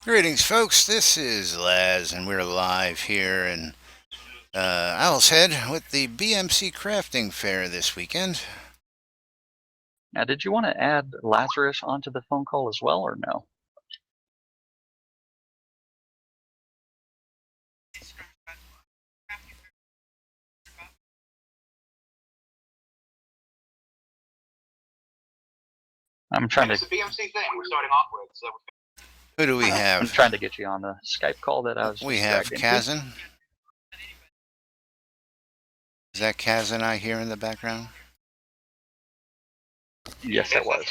Greetings, folks. This is Laz, and we're live here in Owl's Head with the BMC Crafting Fair this weekend. Now, did you want to add Lazarus onto the phone call as well, or no? I'm trying to. It's a BMC thing we're starting off with. So Who do we I'm have? trying to get you on the Skype call that I was. We have Kazan. Is that Kazan I hear in the background? Yes, that was.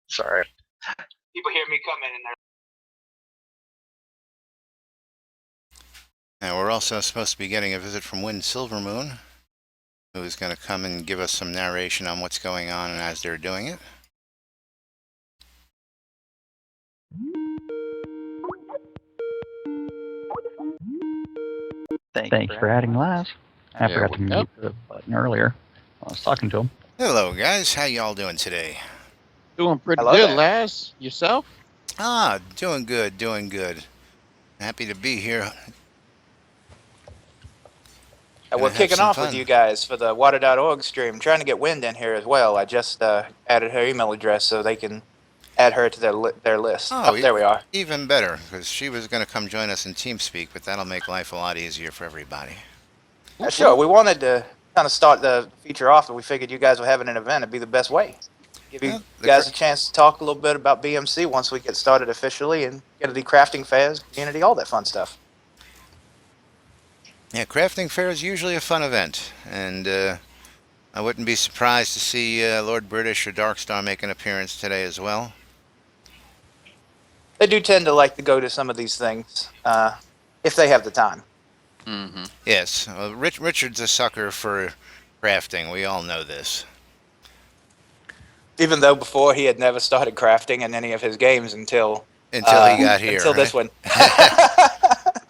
Sorry. People hear me coming and they're. Now, we're also supposed to be getting a visit from Wynn Silvermoon, who is going to come and give us some narration on what's going on and as they're doing it. Thank you for adding Laz. I forgot to mute the button earlier. I was talking to him. Hello, guys. How y'all doing today? Doing pretty Hello good, there. Laz. Yourself? Doing good, doing good. Happy to be here. We're have kicking some off fun. with you guys for the water.org stream. Trying to get Wind in here as well. I just added her email address so they can add her to their list. Oh, There we are. Even better, because she was going to come join us in TeamSpeak, but that'll make life a lot easier for everybody. Sure. We wanted to kind of start the feature off, and we figured you guys were having an event. It'd be the best way. Give you Well, guys a chance to talk a little bit about BMC once we get started officially and get to the crafting fairs, community, all that fun stuff. Yeah, Crafting Fair is usually a fun event, and I wouldn't be surprised to see Lord British or Darkstar make an appearance today as well. They do tend to like to go to some of these things if they have the time. Mm-hmm. Yes, Richard's a sucker for crafting. We all know this. Even though before he had never started crafting in any of his games until he got here. Until right? this one.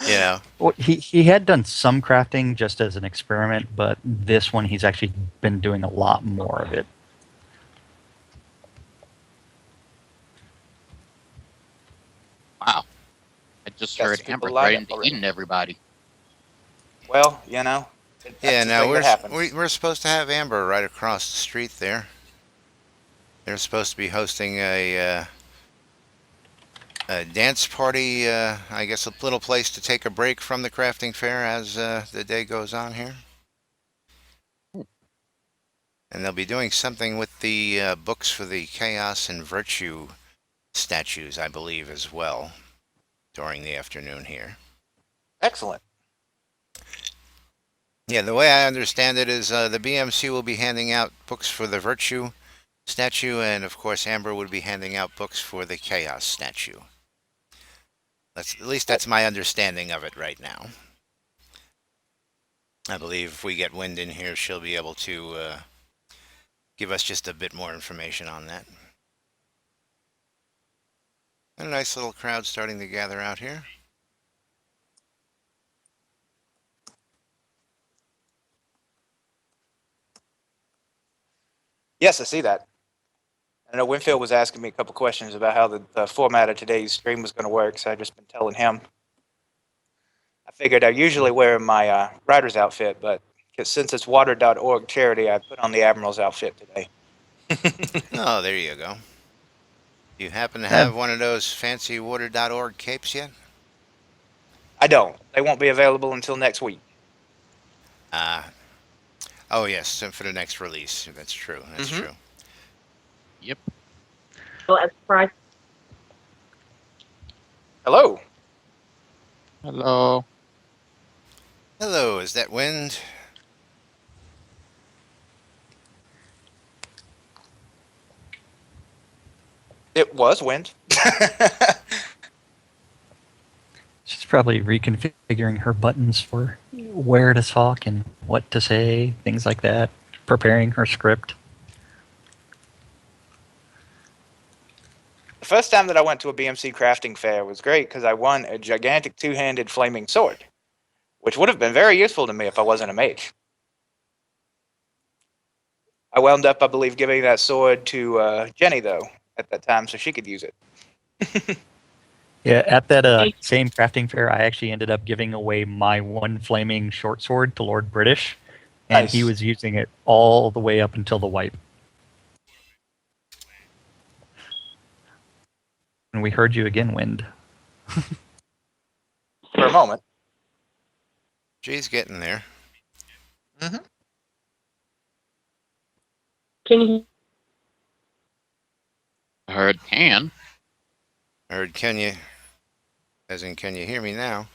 You know. Well, he had done some crafting just as an experiment, but this one he's actually been doing a lot more of it. Wow. I just Got heard some people Amber lined threatened up to already. eating everybody. Well, you know. Yeah, that's the now thing that happens. we're supposed to have Amber right across the street there. They're supposed to be hosting a dance party, I guess a little place to take a break from the crafting fair as the day goes on here. And they'll be doing something with the books for the Chaos and Virtue statues, I believe, as well, during the afternoon here. Excellent. Yeah, the way I understand it is the BMC will be handing out books for the Virtue statue, and of course Amber would be handing out books for the Chaos statue. At least that's my understanding of it right now. I believe if we get Wind in here, she'll be able to give us just a bit more information on that. And a nice little crowd starting to gather out here. Yes, I see that. I know Winfield was asking me a couple questions about how the format of today's stream was going to work, so I've just been telling him. I figured I usually wear my rider's outfit, but since it's water.org charity, I put on the Admiral's outfit today. Oh, there you go. Do you happen to have one of those fancy water.org capes yet? I don't. They won't be available until next week. Oh, yes, for the next release. That's true. That's true. Yep. Well, I'm surprised. Hello. Hello. Hello, is that Wind? It was Wind. She's probably reconfiguring her buttons for where to talk and what to say, things like that, preparing her script. The first time that I went to a BMC crafting fair was great because I won a gigantic two-handed flaming sword, which would have been very useful to me if I wasn't a mage. I wound up, I believe, giving that sword to Jenny, though, at that time, so she could use it. Yeah, at that same crafting fair, I actually ended up giving away my one flaming short sword to Lord British, and he Nice. was using it all the way up until the wipe. And we heard you again, Wind. For a moment. Jay's getting there. Mm-hmm. Can you? I heard can. Heard, can you? As in, can you hear me now?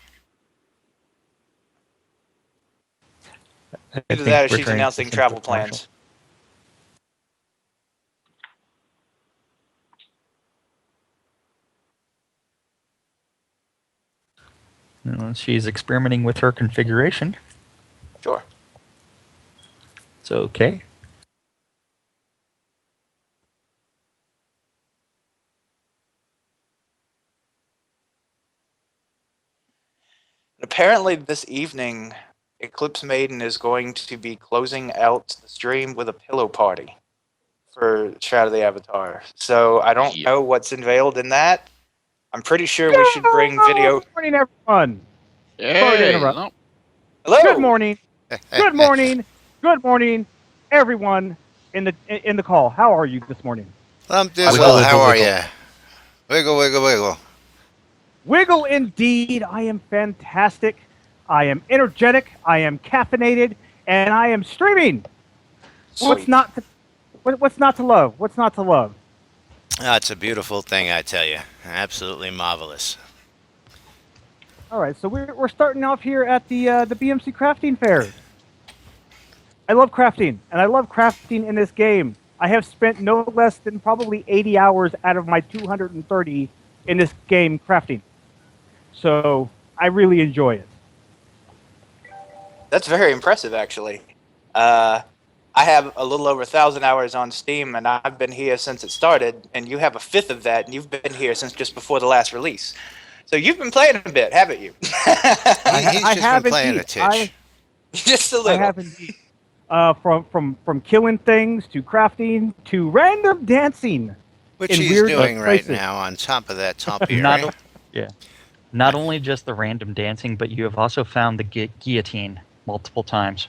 I Either think that or we're she's turning announcing this into a travel commercial. plans. She's experimenting with her configuration. Sure. It's okay. Apparently, this evening, Eclipse Maiden is going to be closing out the stream with a pillow party for Shroud of the Avatar. So I don't Yep. know what's unveiled in that. I'm pretty sure we should bring video. Good morning, everyone. Sorry to Hey, interrupt. no, Hello. Good morning. Good morning. Good morning, everyone in the call. How are you this morning? Lump Wiggle, Dizzle, wiggle, how are wiggle. you? Wiggle, wiggle, wiggle. Wiggle indeed. I am fantastic. I am energetic. I am caffeinated, and I am streaming. What's Sweet. not to what's not to love? What's not to love? Oh, it's a beautiful thing, I tell you. Absolutely marvelous. All right, so we're starting off here at the BMC crafting fair. I love crafting, and I love crafting in this game. I have spent no less than probably 80 hours out of my 230 in this game crafting. So I really enjoy it. That's very impressive, actually. I have a little over 1,000 hours on Steam, and I've been here since it started. And you have a fifth of that, and you've been here since just before the last release. So you've been playing a bit, haven't you? He's I just have been playing indeed. a titch. just a I little. have indeed. From killing things to crafting to random dancing. Which in he's weird doing right places. now on top of that topiary. Not, not only just the random dancing, but you have also found the guillotine multiple times.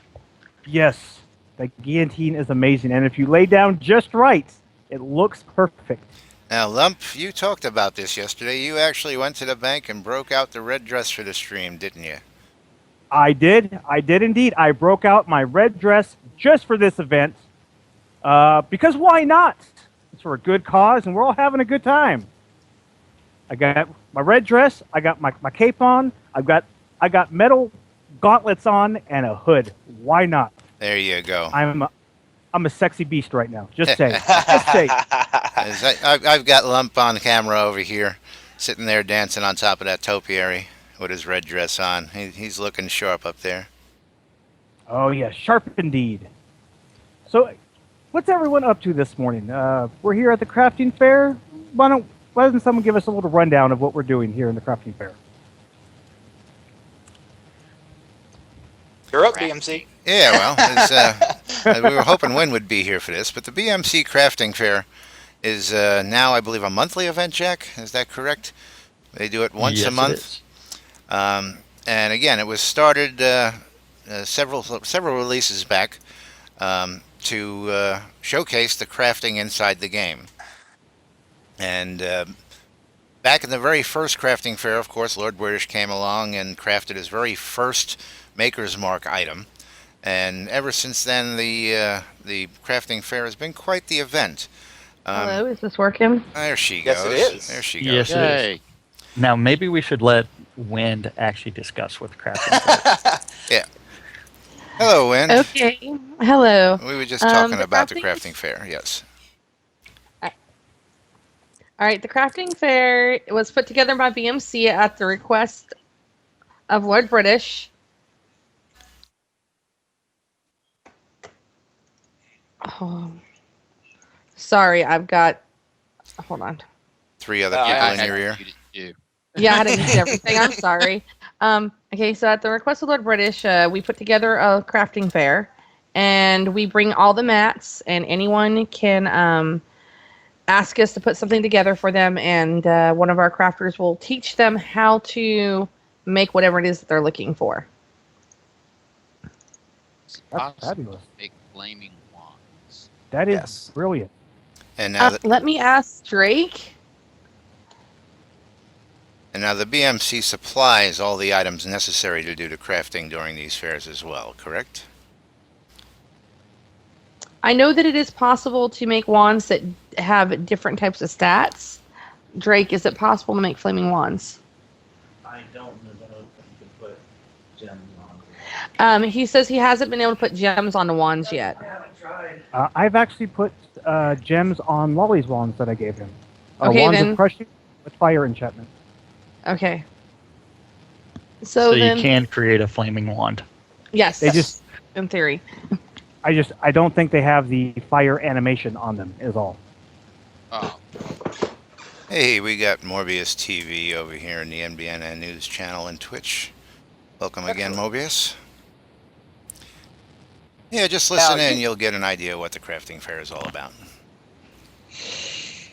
Yes, the guillotine is amazing, and if you lay down just right, it looks perfect. Now, Lump, you talked about this yesterday. You actually went to the bank and broke out the red dress for the stream, didn't you? I did indeed. I broke out my red dress just for this event, because why not? It's for a good cause, and we're all having a good time. I got my red dress. I got my cape on. I got metal gauntlets on and a hood. Why not? There you go. I'm a sexy beast right now. Just saying. Just saying. I've got Lump on camera over here, sitting there dancing on top of that topiary with his red dress on. He's looking sharp up there. Oh yeah, sharp indeed. So, what's everyone up to this morning? We're here at the crafting fair. Why doesn't someone give us a little rundown of what we're doing here in the crafting fair? You're up, BMC. Yeah, well, we were hoping Win would be here for this, but the BMC Crafting Fair is now, I believe, a monthly event, Jack. Is that correct? They do it once Yes, a month. And again, it was started several releases back to showcase the crafting inside the game. And back in the very first crafting fair, of course, Lord British came along and crafted his very first Maker's Mark item. And ever since then, the crafting fair has been quite the event. Hello, is this working? There she Yes, goes. it is. There she Yes, goes. it is. yay. Now, maybe we should let Wind actually discuss what the crafting. Hello, Win. Okay. Hello. We were just talking the about the crafting- crafting fair. Yes. All right, the crafting fair was put together by BMC at the request of Lord British. Oh, sorry, I've got. Hold on. 3 other Oh, people I in had your ear. to shoot it too. Yeah, I had to mute everything. I'm sorry. Okay, so at the request of Lord British, we put together a crafting fair, and we bring all the mats, and anyone can ask us to put something together for them, and one of our crafters will teach them how to make whatever it is that they're looking for. Is it That's possible fabulous. to make flaming wands? That is Yes. brilliant. And now, Let me ask Drake. the BMC supplies all the items necessary to do the crafting during these fairs as well, correct? I know that it is possible to make wands that have different types of stats. Drake, is it possible to make flaming wands? I don't know if you can put gems on. He says he hasn't been able to put gems on the wands yet. I haven't tried. I've actually put gems on Lolly's wands that I gave him. Okay, wands then. of crushing with fire enchantment. Okay. So then, you can create a flaming wand. yes, They just, in theory. I don't think they have the fire animation on them. Is all. Oh, Hey, we got Morbius TV over here in the NBNN News channel and Twitch. Welcome again, Mobius. Yeah, just listen in. You'll get an idea what the crafting fair is all about.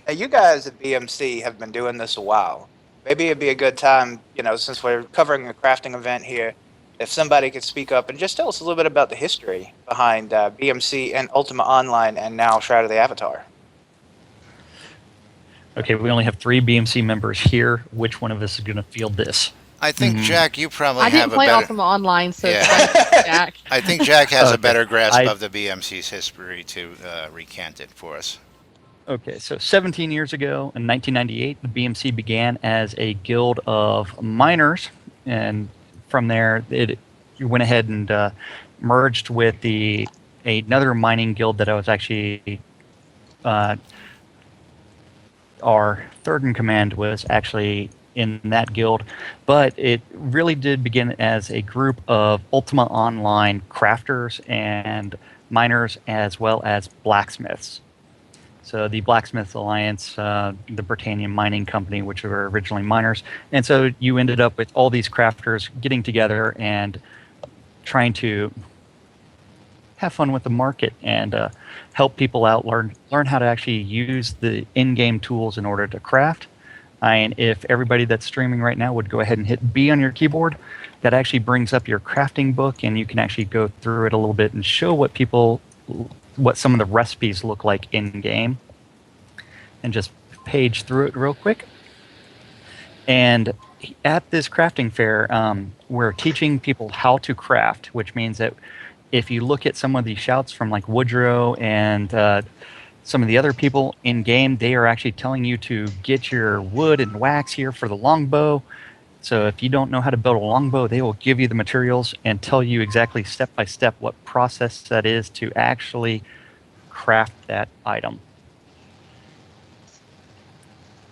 Now, you guys at BMC have been doing this a while. Maybe it'd be a good time, since we're covering a crafting event here, if somebody could speak up and just tell us a little bit about the history behind BMC and Ultima Online and now Shroud of the Avatar. Okay, we only have 3 BMC members here. Which one of us is going to field this? I think, Jack, you probably I have didn't a play better... Ultima Online, so Yeah. it's fine, Jack. I think Jack has a Okay. better grasp I- of the BMC's history to recant it for us. Okay, so 17 years ago, in 1998, the BMC began as a guild of miners, and from there, it went ahead and merged with another mining guild that I was actually our third in command was actually in that guild, but it really did begin as a group of Ultima Online crafters and miners as well as blacksmiths. So the Blacksmith Alliance, the Britannian Mining Company, which were originally miners. And so you ended up with all these crafters getting together and trying to have fun with the market and help people out, learn how to actually use the in-game tools in order to craft. And if everybody that's streaming right now would go ahead and hit B on your keyboard, that actually brings up your crafting book, and you can actually go through it a little bit and show what some of the recipes look like in game, and just page through it real quick. And at this crafting fair, we're teaching people how to craft, which means that if you look at some of the shouts from like Woodrow and some of the other people in game, they are actually telling you to get your wood and wax here for the longbow. So if you don't know how to build a longbow, they will give you the materials and tell you exactly step by step what process that is to actually craft that item.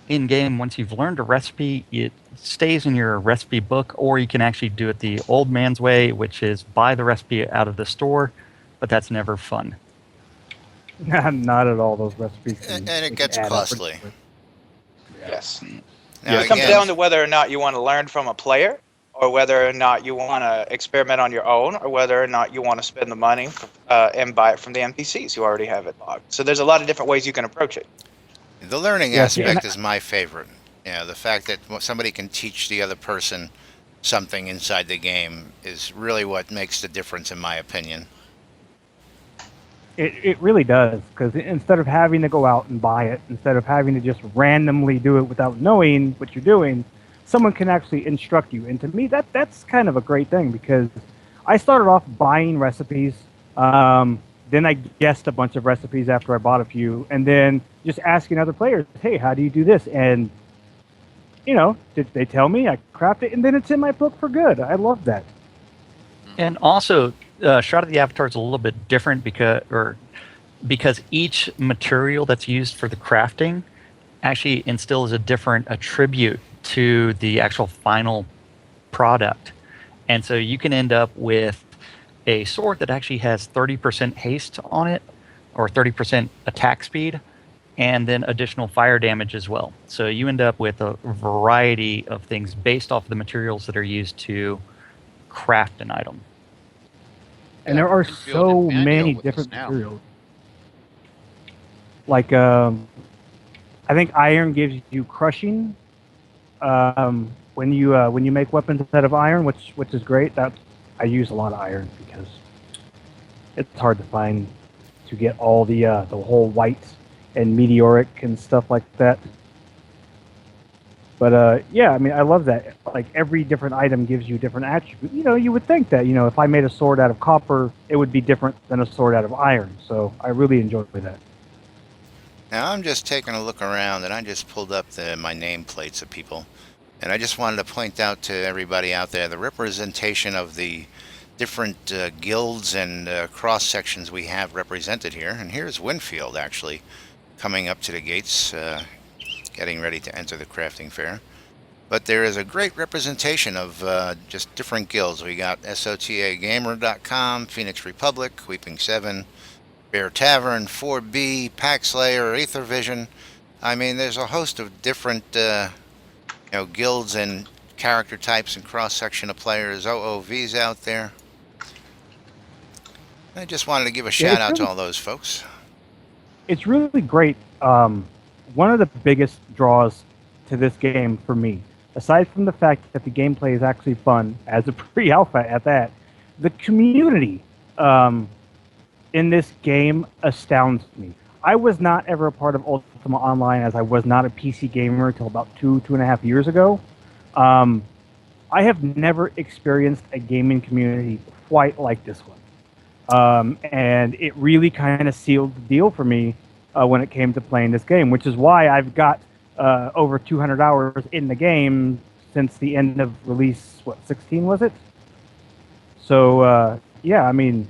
In game, once you've learned a recipe, it stays in your recipe book, or you can actually do it the old man's way, which is buy the recipe out of the store, but that's never fun. Not at all. Those recipes. And it they gets can add up pretty costly. quick. Yes. Now, It comes again, down to whether or not you want to learn from a player, or whether or not you want to experiment on your own, or whether or not you want to spend the money and buy it from the NPCs who already have it logged. So there's a lot of different ways you can approach it. the learning Yes, aspect and is my favorite. The fact that somebody can teach the other person something inside the game is really what makes the difference, in my opinion. It really does, because instead of having to go out and buy it, instead of having to just randomly do it without knowing what you're doing, someone can actually instruct you. And to me, that's kind of a great thing, because I started off buying recipes, then I guessed a bunch of recipes after I bought a few, and then just asking other players, hey, how do you do this? And, did they tell me? I craft it, and then it's in my book for good. I love that. And also, Shroud of the Avatar is a little bit different because each material that's used for the crafting actually instills a different attribute to the actual final product. And so you can end up with a sword that actually has 30% haste on it, or 30% attack speed, and then additional fire damage as well. So you end up with a variety of things based off of the materials that are used to craft an item. And Yeah, there are you can build so it manual many with different this now. materials. Like I think iron gives you crushing when you make weapons out of iron, which is great. That I use a lot of iron because it's hard to find to get all the whole white and meteoric and stuff like that. But yeah, I mean, I love that. Like every different item gives you different attributes. You know, you would think that if I made a sword out of copper, it would be different than a sword out of iron. So I really enjoy that. Now I'm just taking a look around, and I just pulled up my nameplates of people, and I just wanted to point out to everybody out there the representation of the different guilds and cross sections we have represented here. And here's Winfield actually coming up to the gates, getting ready to enter the crafting fair. But there is a great representation of just different guilds. We got SOTAGamer.com, Phoenix Republic, Weeping 7, Bear Tavern, 4B, Pack Slayer, Aether Vision. I mean, there's a host of different guilds and character types and cross-section of players. OOV's out there. I just wanted to give a shout out to all those folks. It's really great. One of the biggest draws to this game for me, aside from the fact that the gameplay is actually fun as a pre-alpha at that, the community in this game astounds me. I was not ever a part of Ultima Online, as I was not a PC gamer until about 2.5 years ago. I have never experienced a gaming community quite like this one. And it really kind of sealed the deal for me when it came to playing this game, which is why I've got over 200 hours in the game since the end of release, 16 was it? So, yeah, I mean,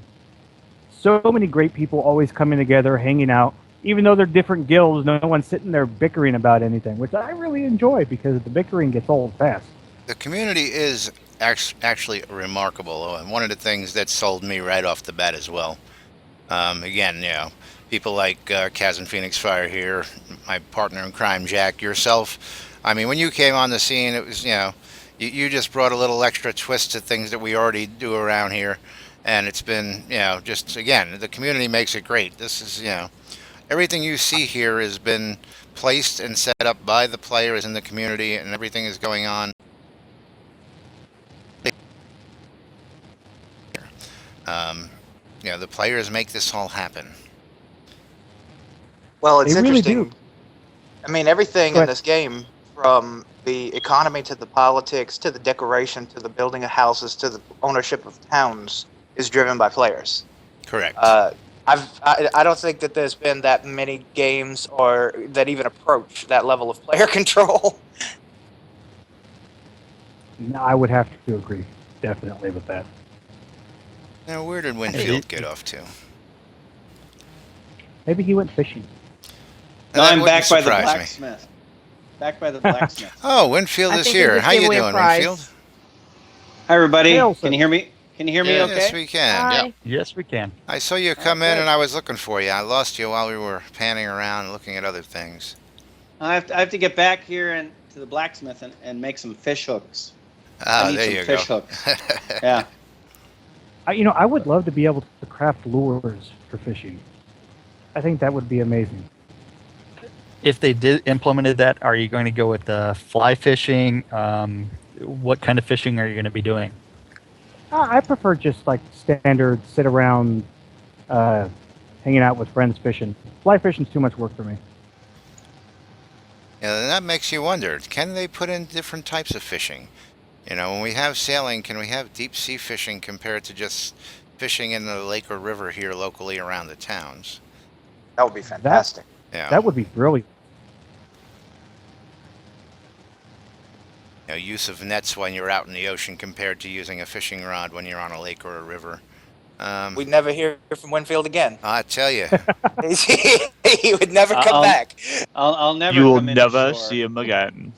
so many great people always coming together, hanging out. Even though they're different guilds, no one's sitting there bickering about anything, which I really enjoy because the bickering gets old fast. The community is actually remarkable, and one of the things that sold me right off the bat as well. Again, people like Kaz and Phoenix Fire here, my partner in crime, Jack, yourself. I mean, when you came on the scene, it was, you just brought a little extra twist to things that we already do around here. And it's been, just, again, the community makes it great. This is, everything you see here has been placed and set up by the players in the community, and everything is going on. The players make this all happen. Well, it's They really interesting. do. I mean, everything Go in ahead. this game, from the economy to the politics to the decoration to the building of houses to the ownership of towns, is driven by players. Correct. I don't think that there's been that many games or that even approach that level of player control. No, I would have to agree, definitely, with that. Now, where did Winfield get off to? Maybe he went fishing. No, That I'm wouldn't back by the surprise me. blacksmith. Back by the blacksmith. Oh, Winfield I is think they here. just How gave you away a doing, prize. Winfield? Hi, everybody. Hey, Elsa. Can you hear me? Can you hear me Yeah. okay? Yes, we can. Hi. Yes, we can. I saw you come Oh, in, good. and I was looking for you. I lost you while we were panning around and looking at other things. I have to get back here and to the blacksmith and make some fish hooks. Ah, I need there some you fish go. hooks. Yeah. I would love to be able to craft lures for fishing. I think that would be amazing. If they did implemented that, are you going to go with fly fishing? What kind of fishing are you going to be doing? I prefer just like standard sit around, hanging out with friends fishing. Fly fishing's too much work for me. Yeah, that makes you wonder, can they put in different types of fishing? When we have sailing, can we have deep sea fishing compared to just fishing in the lake or river here locally around the towns? That would be fantastic. Yeah. That would be brilliant. Use of nets when you're out in the ocean compared to using a fishing rod when you're on a lake or a river. We'd never hear from Winfield again. I tell you, He would never come back. I'll never You will come in never ashore. see him again.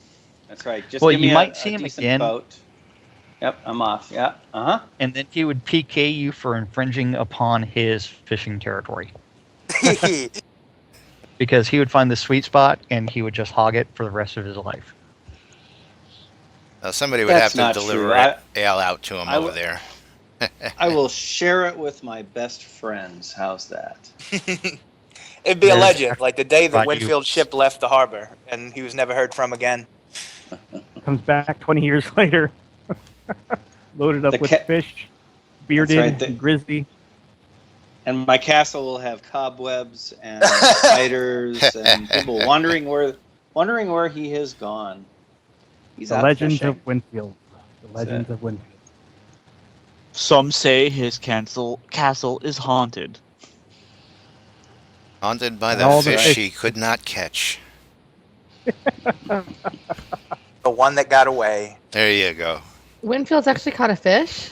That's right. Just Well, give you me might a see him decent again. boat. Yep, I'm off. Yeah. Uh-huh. And then he would PK you for infringing upon his fishing territory. Because he would find the sweet spot and he would just hog it for the rest of his life. somebody would That's have to not deliver true. ale out to him I over w- there. I will share it with my best friends. How's that? It'd be a There's legend, actually like the day the Ryu. Winfield ship left the harbor and he was never heard from again. Comes back 20 years later, loaded up The with ca- fish, bearded, right, and grizzly. And my castle will have cobwebs and spiders and people wondering where he has gone. He's The out Legends fishing. of Winfield. The That's Legends it. of Winfield. Some say his castle is haunted. Haunted by And the all the fish fish. he could not catch. The one that got away. There you go. Winfield's actually caught a fish.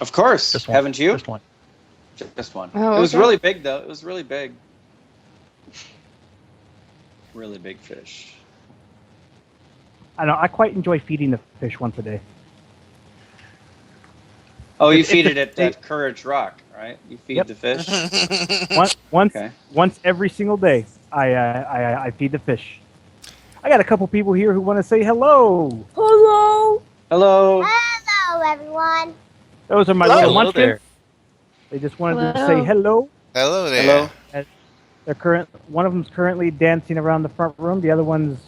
Of course, Just one. haven't you? Just one. Just one. Oh, It was okay. really big, though. It was really big. Really big fish. I know. I quite enjoy feeding the fish once a day. Oh, you It's feed a- it at that Courage Rock, right? You feed Yep. the fish. Once Okay. every single day, I feed the fish. I got a couple people here who want to say hello. Hello. Hello. Hello, everyone. Those are my Hello. little Hello munchkins. there. They just wanted to Hello. say hello. Hello there. Hello. One of them's currently dancing around the front room. The other one's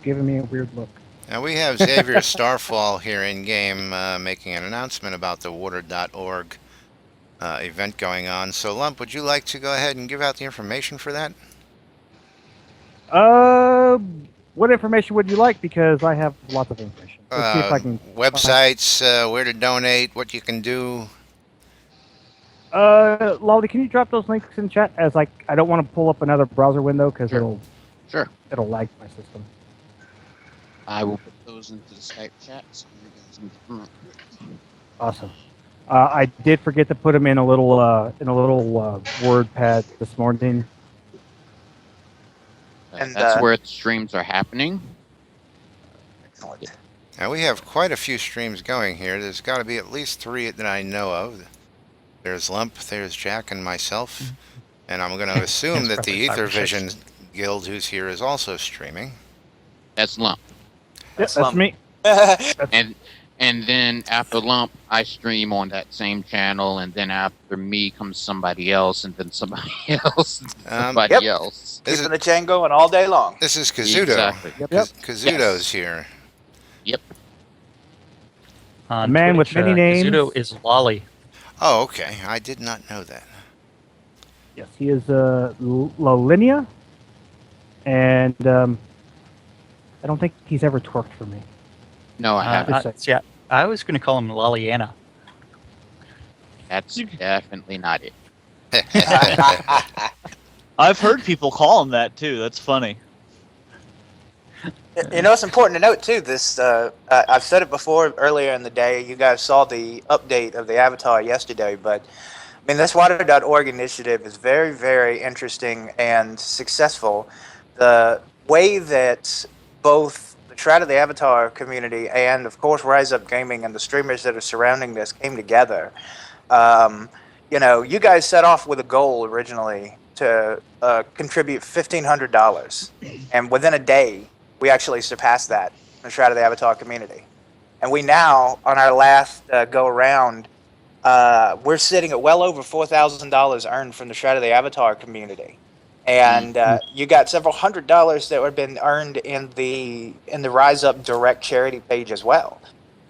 giving me a weird look. Now we have Xavier Starfall here in game making an announcement about the water.org event going on. So Lump, would you like to go ahead and give out the information for that? What information would you like? Because I have lots of information. Let's see if I can. Websites, where to donate, what you can do. Lolly, can you drop those links in chat? As I don't want to pull up another browser window because Sure. Sure. it'll lag my system. I will put those into the Skype chat so you guys can. Awesome. I did forget to put them in a little Word pad this morning. And, That's where the streams are happening. Excellent. Now we have quite a few streams going here. There's got to be at least 3 that I know of. There's Lump, there's Jack, and myself. And I'm going to assume It's that the probably 5 Ether or 6. Vision Guild who's here is also streaming. That's Lump. That's Lump. me. And then after Lump, I stream on that same channel, and then after me comes somebody else, and then somebody else, and somebody Yep. else. This is, Keeping the chain going all day long. this is Kazuto. Exactly. Yep. Kazuto's here. On A man with Twitch, many names. Kazuto is Lolly. Oh, okay. I did not know that. Yes, he is Lolinia, and I don't think he's ever twerked for me. No, I haven't. Yeah, I was going to call him Lolliana. That's definitely not it. I've heard people call him that too. That's funny. You know, it's important to note too. This I've said it before earlier in the day. You guys saw the update of the avatar yesterday, but I mean, this water.org initiative is very, very interesting and successful. The way that both the Shroud of the Avatar community and, of course, Rise Up Gaming and the streamers that are surrounding this came together. You know, you guys set off with a goal originally to contribute $1,500, and within a day, we actually surpassed that in the Shroud of the Avatar community. And we now, on our last go around, we're sitting at well over $4,000 earned from the Shroud of the Avatar community. And you got several $100s that have been earned in the Rise Up Direct charity page as well.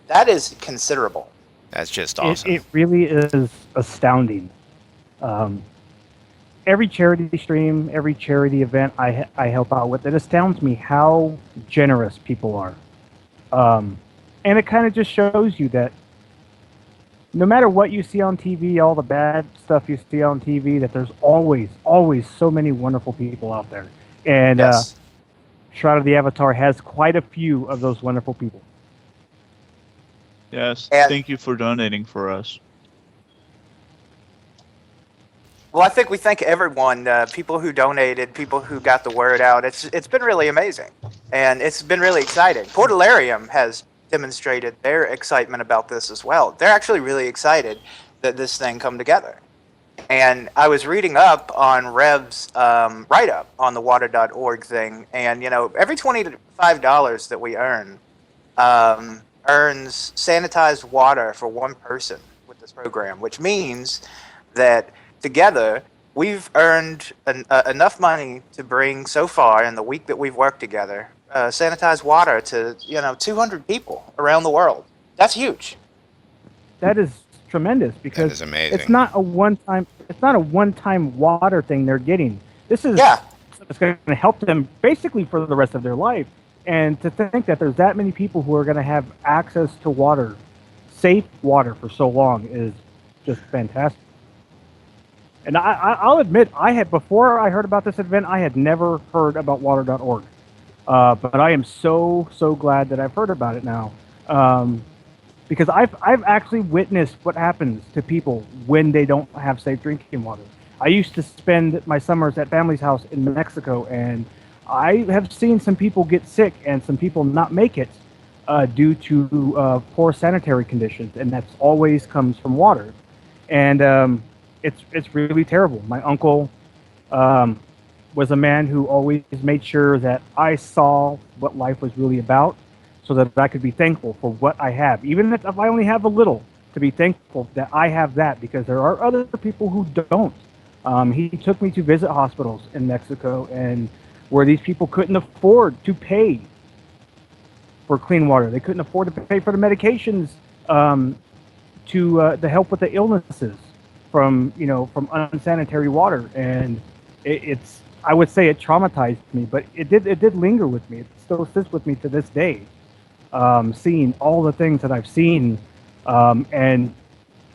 That is considerable. That's just awesome. It really is astounding. Every charity stream, every charity event I help out with, it astounds me how generous people are. And it kind of just shows you that no matter what you see on TV, all the bad stuff you see on TV, that there's always, always so many wonderful people out there. And Yes. Shroud of the Avatar has quite a few of those wonderful people. Yes. And- Thank you for donating for us. Well, I think we thank everyone, people who donated, people who got the word out. It's been really amazing, and it's been really exciting. Portalarium has demonstrated their excitement about this as well. They're actually really excited that this thing come together. And I was reading up on Rev's write-up on the water.org thing, and, you know, every $25 that we earn earns sanitized water for one person with this program, which means that together we've earned enough money to bring so far in the week that we've worked together sanitized water to 200 people around the world. That's huge. That is tremendous That because is it's amazing. not a one-time water thing they're getting. This is Yeah. it's going to help them basically for the rest of their life. And to think that there's that many people who are going to have access to water, safe water for so long is just fantastic. And I'll admit, before I heard about this event, I had never heard about water.org. But I am so glad that I've heard about it now, because I've actually witnessed what happens to people when they don't have safe drinking water. I used to spend my summers at family's house in Mexico, and I have seen some people get sick and some people not make it due to poor sanitary conditions, and that's always comes from water. And it's really terrible. My uncle was a man who always made sure that I saw what life was really about, so that I could be thankful for what I have, even if I only have a little. To be thankful that I have that, because there are other people who don't. He took me to visit hospitals in Mexico, and where these people couldn't afford to pay for clean water, they couldn't afford to pay for the medications to help with the illnesses from unsanitary water, and it's I would say it traumatized me, but it did linger with me. It still sits with me to this day, seeing all the things that I've seen, and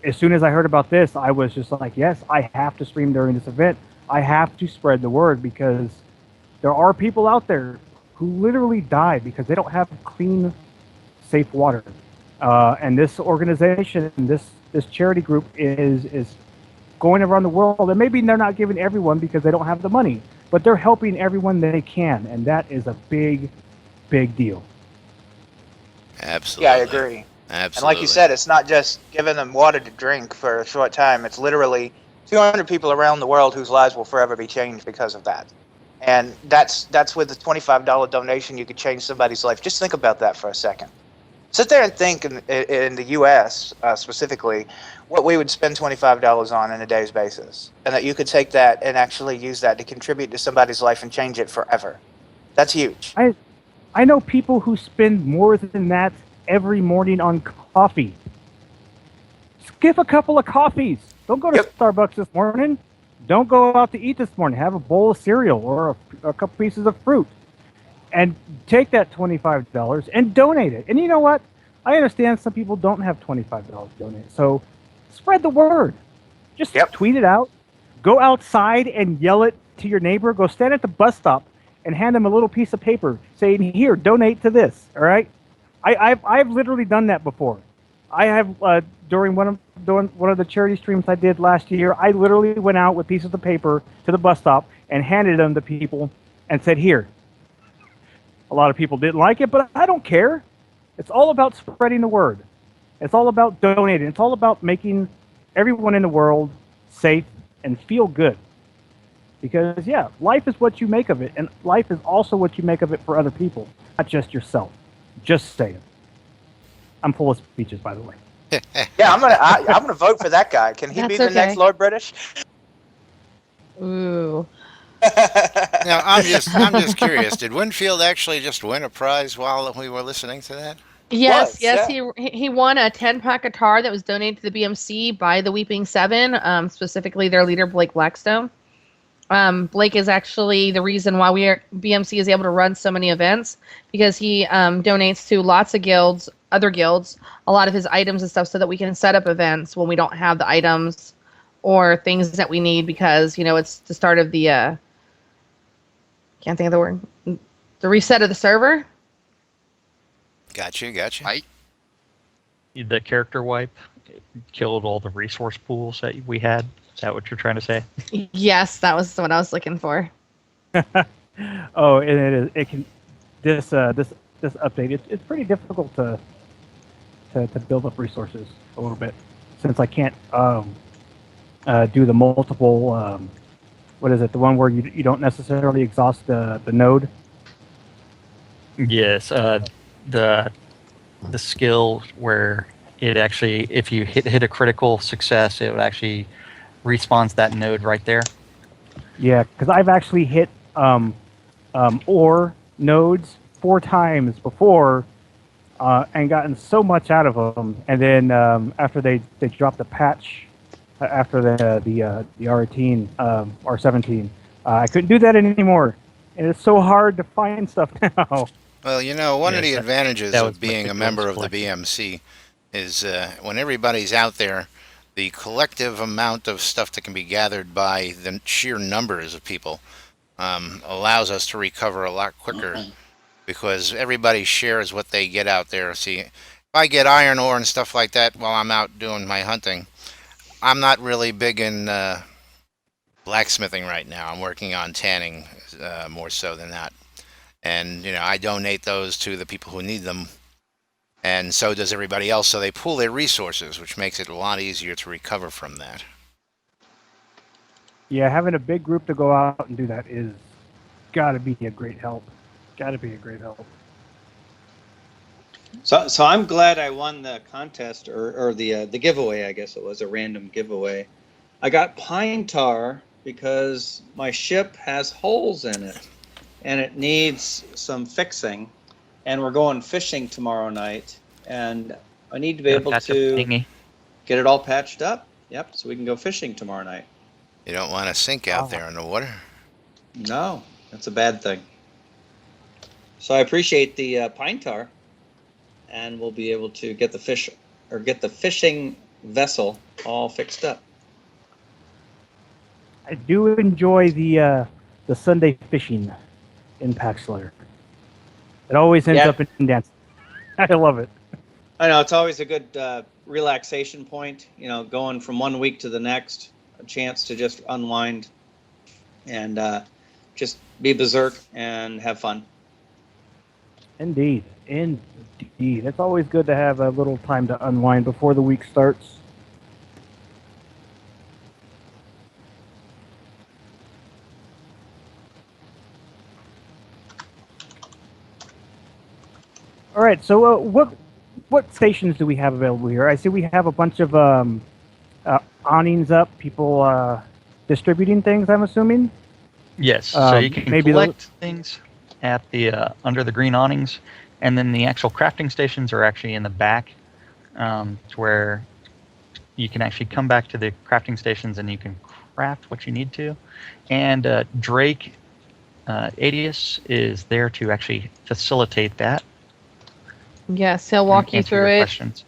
as soon as I heard about this, I was just like, yes, I have to stream during this event. I have to spread the word, because there are people out there who literally die because they don't have clean, safe water. And this organization, this charity group is going around the world, and maybe they're not giving everyone because they don't have the money, but they're helping everyone they can, and that is a big deal. Absolutely. Yeah, I agree. Absolutely. And like you said, it's not just giving them water to drink for a short time. It's literally 200 people around the world whose lives will forever be changed because of that. And that's with a $25 donation, you could change somebody's life. Just think about that for a second. Sit there and think in the U.S. Specifically, what we would spend $25 on a day's basis, and that you could take that and actually use that to contribute to somebody's life and change it forever. That's huge. I know people who spend more than that every morning on coffee. Skip a couple of coffees. Don't go to Starbucks this morning. Don't go out to eat this morning. Have a bowl of cereal or a couple pieces of fruit, and take that $25 and donate it. And you know what? I understand some people don't have $25 to donate. So spread the word. Just tweet it out. Go outside and yell it to your neighbor. Go stand at the bus stop and hand them a little piece of paper saying, "Here, donate to this." All right? I've literally done that before. I have during one of the charity streams I did last year. I literally went out with pieces of paper to the bus stop and handed them to people and said, "Here." A lot of people didn't like it, but I don't care. It's all about spreading the word. It's all about donating. It's all about making everyone in the world safe and feel good. Because, yeah, life is what you make of it, and life is also what you make of it for other people, not just yourself. Just saying. I'm full of speeches, by the way. Yeah, I'm gonna vote for that guy. Can he be the next Lord British? Ooh. Now I'm just curious. Did Winfield actually just win a prize while we were listening to that? Yes, he won a 10-pack guitar that was donated to the BMC by the Weeping Seven, specifically their leader Blake Blackstone. Blake is actually the reason why BMC is able to run so many events, because he donates to lots of guilds, other guilds, a lot of his items and stuff, so that we can set up events when we don't have the items or things that we need, because it's the start of the can't think of the word, the reset of the server. Gotcha. Right. The character wipe killed all the resource pools that we had. Is that what you're trying to say? Yes, that was what I was looking for. Oh, and it is. It can. This update. It's pretty difficult to build up resources a little bit, since I can't do the multiple. What is it? The one where you don't necessarily exhaust the node. Yes. The skill where it actually, if you hit a critical success, it would actually respawns that node right there. Yeah, because I've actually hit ore nodes 4 times before and gotten so much out of them. And then after they dropped the patch after the R18 R17, I couldn't do that anymore. And it's so hard to find stuff now. Well, one of Yes, the that- advantages that of was being a meticulous member of the collecting. BMC is when everybody's out there, the collective amount of stuff that can be gathered by the sheer numbers of people allows us to recover a lot quicker because everybody shares what they get out there. See, if I get iron ore and stuff like that while I'm out doing my hunting, I'm not really big in blacksmithing right now. I'm working on tanning more so than that. And, I donate those to the people who need them. And so does everybody else. So they pool their resources, which makes it a lot easier to recover from that. Yeah, having a big group to go out and do that is got to be a great help. Got to be a great help. So I'm glad I won the contest or the giveaway. I guess it was a random giveaway. I got pine tar because my ship has holes in it, and it needs some fixing. And we're going fishing tomorrow night, and I need to be Gotta able patch up the to dinghy. get it all patched up. Yep, so we can go fishing tomorrow night. You don't want to sink out there in the water. No, that's a bad thing. So I appreciate the pine tar, and we'll be able to get the fish or get the fishing vessel all fixed up. I do enjoy the Sunday fishing in Paxler. It always ends Yeah. up in dance. I love it. I know it's always a good relaxation point. Going from one week to the next, a chance to just unwind and just be berserk and have fun. Indeed. It's always good to have a little time to unwind before the week starts. All right. So what stations do we have available here? I see we have a bunch of awnings up. People distributing things. I'm assuming. Yes, so you can maybe collect things at the under the green awnings, and then the actual crafting stations are actually in the back, to where you can actually come back to the crafting stations and you can craft what you need to. And Drake Adius is there to actually facilitate that. Yes, he'll walk you answer through your it. questions.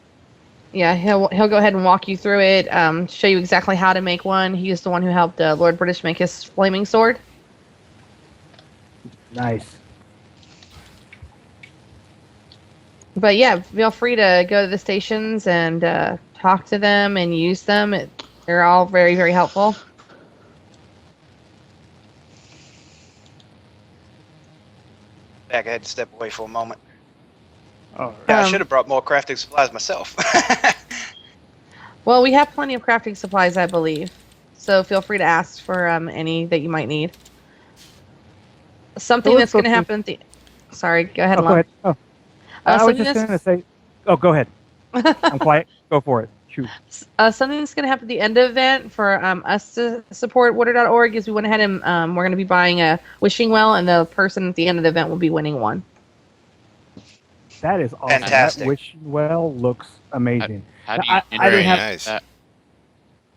Yeah, he'll go ahead and walk you through it. Show you exactly how to make one. He's the one who helped Lord British make his flaming sword. Nice. But yeah, feel free to go to the stations and talk to them and use them. They're all very, very helpful. Back, I had to step away for a moment. Oh, Yeah, I should have brought more crafting supplies myself. Well, we have plenty of crafting supplies, I believe. So feel free to ask for any that you might need. Something let's that's go going to happen. Sorry, go ahead, Oh, go Lon. ahead. Oh, I was something just that's- going to say. Oh, go ahead. I'm quiet. Go for it. Shoot. Something that's going to happen at the end of the event for us to support water.org is we went ahead and we're going to be buying a wishing well, and the person at the end of the event will be winning one. That is awesome. Fantastic. That wish well looks amazing. How do I- you I didn't Very have- nice. that?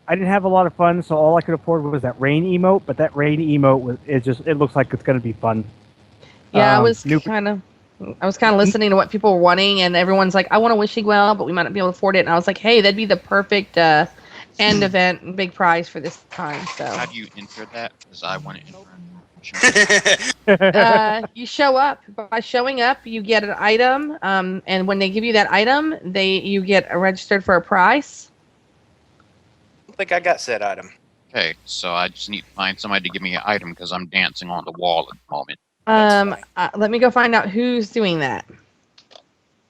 I didn't have a lot of fun, so all I could afford was that rain emote. But that rain emote it looks like it's going to be fun. Yeah, I was new- kind of listening to what people were wanting, and everyone's like, "I want a wishing well, but we might not be able to afford it." And I was like, "Hey, that'd be the perfect end event and big prize for this time." So How do you enter that? Because I want to enter. you show up. By showing up, you get an item, and when they give you that item, you get registered for a prize. I think I got said item. Okay, so I just need to find somebody to give me an item because I'm dancing on the wall at the moment. Let me go find out who's doing that.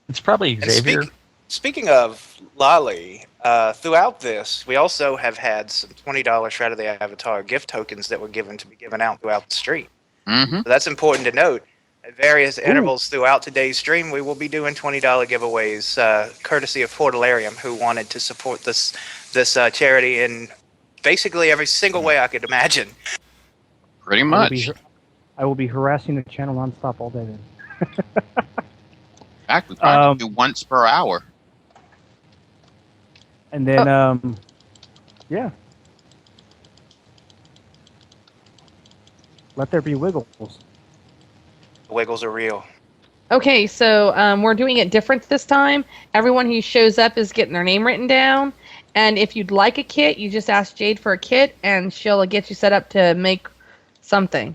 It's probably And Xavier. Speaking of Lolly, throughout this, we also have had some $20 Shroud of the Avatar gift tokens that were given out throughout the stream. Mm-hmm. So that's important to note. At various intervals throughout today's stream, we will be doing $20 giveaways, courtesy of Portalarium, who wanted to support this charity in basically every single way I could imagine. Pretty I will much. be, I will be harassing the channel nonstop all day then. In fact, we probably do once per hour. And then, yeah. Let there be wiggles. The wiggles are real. Okay, so we're doing it different this time. Everyone who shows up is getting their name written down. And if you'd like a kit, you just ask Jade for a kit, and she'll get you set up to make something.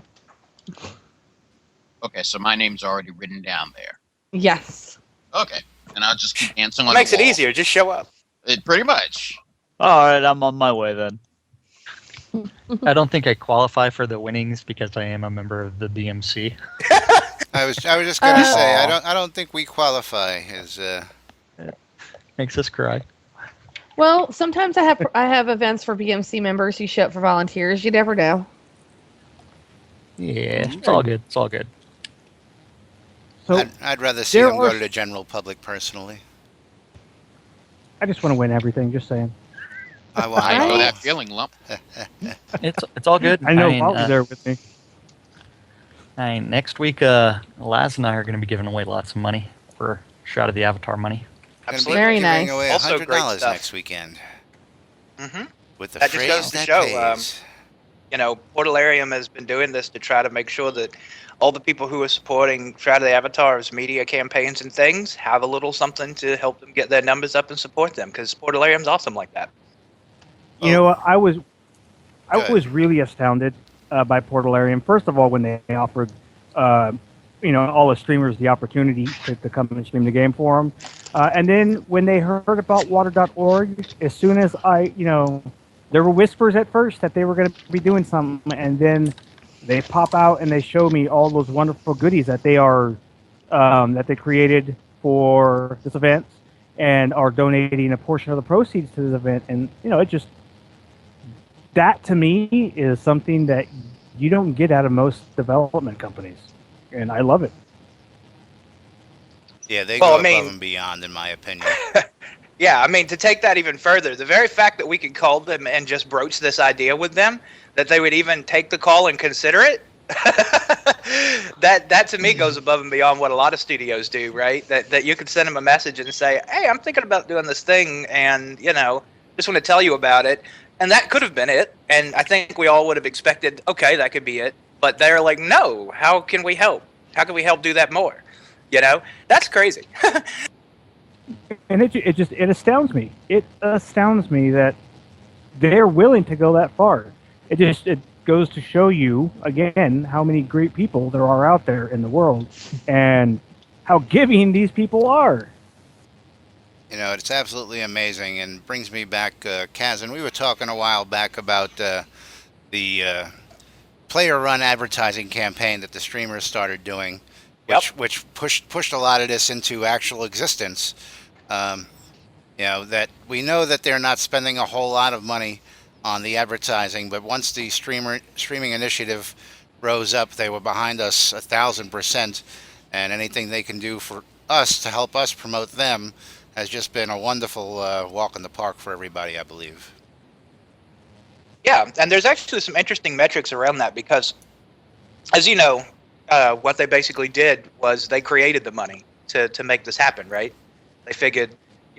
Okay, so my name's already written down there. Yes. Okay, and I'll just keep dancing on Makes the it wall. easier. Just show up. Pretty much. All right, I'm on my way then. I don't think I qualify for the winnings because I am a member of the BMC. I was just gonna say I don't think we qualify as Makes us cry. Well, sometimes I have events for BMC members who show up for volunteers. You never know. Yeah, it's all good. It's all good. So I'd rather see there them go are- to the general public personally. I just want to win everything. Just saying. I want I know Right. that feeling, Lump. It's all good. I know mean, Walt's there with me. next week, Laz and I are going to be giving away lots of money for Shot of the Avatar money. Absolutely. Very giving nice. away Also great $100 stuff. next weekend Mm-hmm. with the That just phrase goes to that show, pays. Portalarium has been doing this to try to make sure that all the people who are supporting Shroud of the Avatar's media campaigns and things have a little something to help them get their numbers up and support them, because Portalarium's awesome like that. You know what? I was Good. really astounded by Portalarium. First of all, when they offered, all the streamers the opportunity to come and stream the game for them, and then when they heard about Water.org, as soon as there were whispers at first that they were going to be doing something, and then they pop out and they show me all those wonderful goodies that they created for this event, and are donating a portion of the proceeds to this event, and that to me is something that you don't get out of most development companies, and I love it. Yeah, they Well, go I mean- above and beyond, in my opinion. Yeah, I mean, to take that even further, the very fact that we could call them and just broach this idea with them, that they would even take the call and consider it, that to me goes above and beyond what a lot of studios do, right? That you could send them a message and say, hey, I'm thinking about doing this thing, and, just want to tell you about it. And that could have been it. And I think we all would have expected, okay, that could be it. But they're like, no, how can we help? How can we help do that more? That's crazy. And it astounds me. It astounds me that they're willing to go that far. It goes to show you again how many great people there are out there in the world, and how giving these people are. It's absolutely amazing, and brings me back, Kaz, and we were talking a while back about the player-run advertising campaign that the streamers started doing, which pushed a lot of this into actual existence. That we know that they're not spending a whole lot of money on the advertising, but once the streaming initiative rose up, they were behind us 1,000%, and anything they can do for us to help us promote them has just been a wonderful walk in the park for everybody, I believe. Yeah, and there's actually some interesting metrics around that because, as you know, what they basically did was they created the money to make this happen, right? They figured,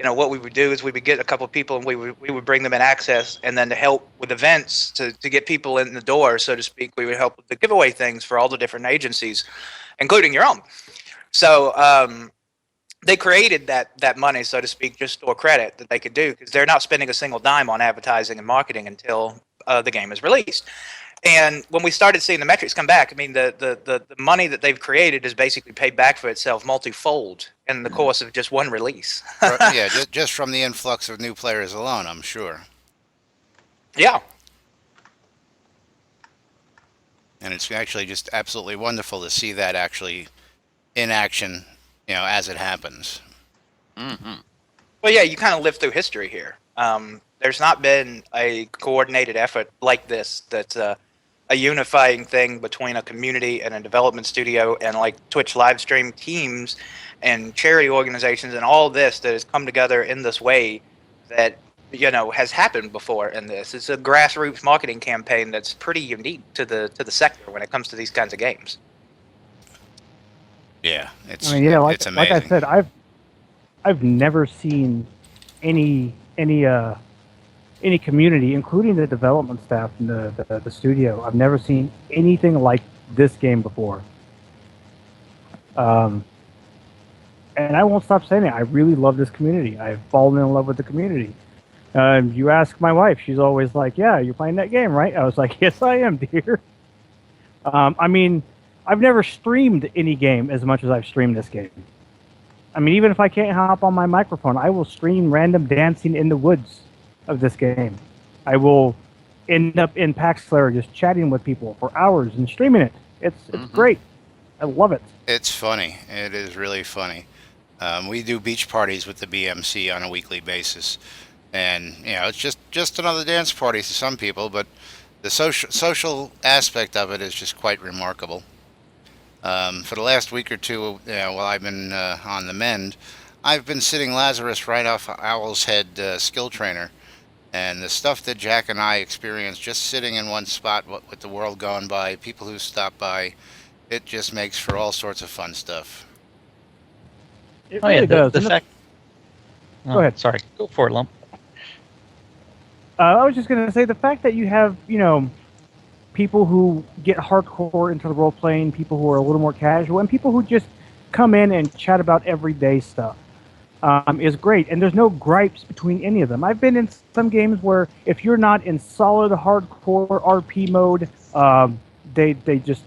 what we would do is we would get a couple of people and we would bring them in access, and then to help with events, to get people in the door, so to speak, we would help with the giveaway things for all the different agencies, including your own. So they created that money, so to speak, just for credit that they could do, because they're not spending a single dime on advertising and marketing until the game is released. And when we started seeing the metrics come back, I mean, the money that they've created is basically paid back for itself multifold in the course of just one release. Yeah, just from the influx of new players alone, I'm sure. Yeah. And it's actually just absolutely wonderful to see that actually in action, as it happens. Mm-hmm. Well, yeah, you kind of live through history here. There's not been a coordinated effort like this that's a unifying thing between a community and a development studio and like Twitch live stream teams and charity organizations and all this that has come together in this way that has happened before in this. It's a grassroots marketing campaign that's pretty unique to the sector when it comes to these kinds of games. Yeah, I mean, yeah, it's like I amazing. said, I've never seen any community, including the development staff and the studio. I've never seen anything like this game before. And I won't stop saying it. I really love this community. I've fallen in love with the community. You ask my wife, she's always like, "Yeah, you're playing that game, right?" I was like, "Yes, I am, dear." I mean, I've never streamed any game as much as I've streamed this game. I mean, even if I can't hop on my microphone, I will stream random dancing in the woods of this game. I will end up in PAX Slayer just chatting with people for hours and streaming it. It's great. I love it. It's funny. It is really funny. We do beach parties with the BMC on a weekly basis, and it's just another dance party to some people, but the social aspect of it is just quite remarkable. For the last week or two, while I've been on the mend, I've been sitting Lazarus right off Owl's Head skill trainer, and the stuff that Jack and I experienced just sitting in one spot with the world gone by, people who stop by, it just makes for all sorts of fun stuff. It really does. The fact. Go ahead. Sorry, go for it, Lump. I was just going to say the fact that you have, people who get hardcore into the role playing, people who are a little more casual, and people who just come in and chat about everyday stuff is great. And there's no gripes between any of them. I've been in some games where if you're not in solid hardcore RP mode, they just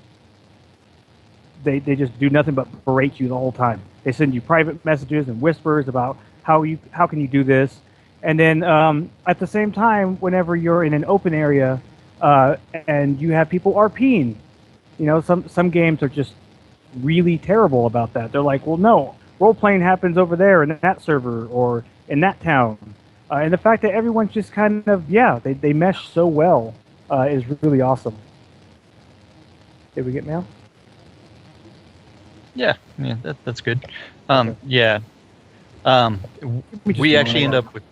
do nothing but berate you the whole time. They send you private messages and whispers about how can you do this, and then at the same time, whenever you're in an open area and you have people RPing, some games are just really terrible about that. They're like, well, no, role playing happens over there in that server or in that town, and the fact that everyone's just kind of they mesh so well is really awesome. Did we get mail? Yeah, that's good. Okay. Yeah. We actually end up with.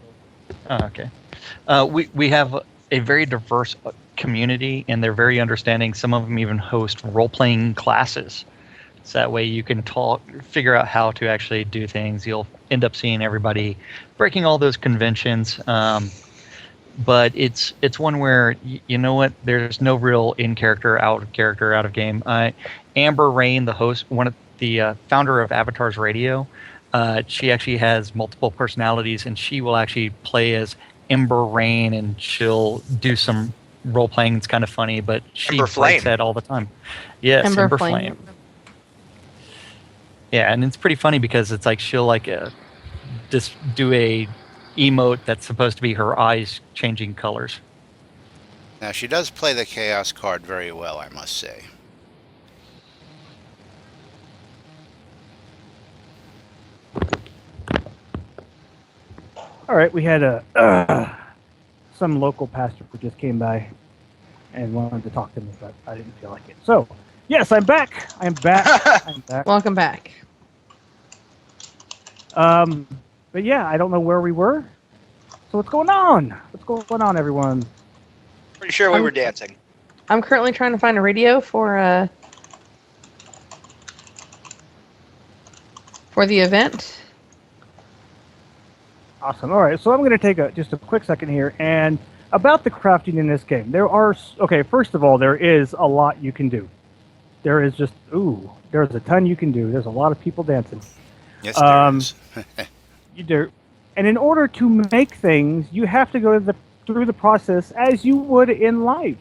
Oh, okay. We have a very diverse community, and they're very understanding. Some of them even host role-playing classes, so that way you can figure out how to actually do things. You'll end up seeing everybody breaking all those conventions. But it's one where you know what? There's no real in character, out of game. Amber Rain, the host, one of the founder of Avatar's Radio, she actually has multiple personalities, and she will actually play as Ember Rain, and she'll do some role playing. It's kind of funny, but she breaks that all the time. Yes, Ember Flame. Yeah, and it's pretty funny because it's like she'll just do a emote that's supposed to be her eyes changing colors. Now, she does play the Chaos card very well, I must say. All right, we had some local pastor who just came by and wanted to talk to me, but I didn't feel like it. So, yes, I'm back. I'm back. Welcome back. But yeah, I don't know where we were. So what's going on? What's going on, everyone? Pretty sure we were dancing. I'm currently trying to find a radio for the event. Awesome. All right, so I'm going to take just a quick second here and about the crafting in this game. First of all, there is a lot you can do. There is there's a ton you can do. There's a lot of people dancing. Yes, there is. You do. And in order to make things, you have to go through the process as you would in life.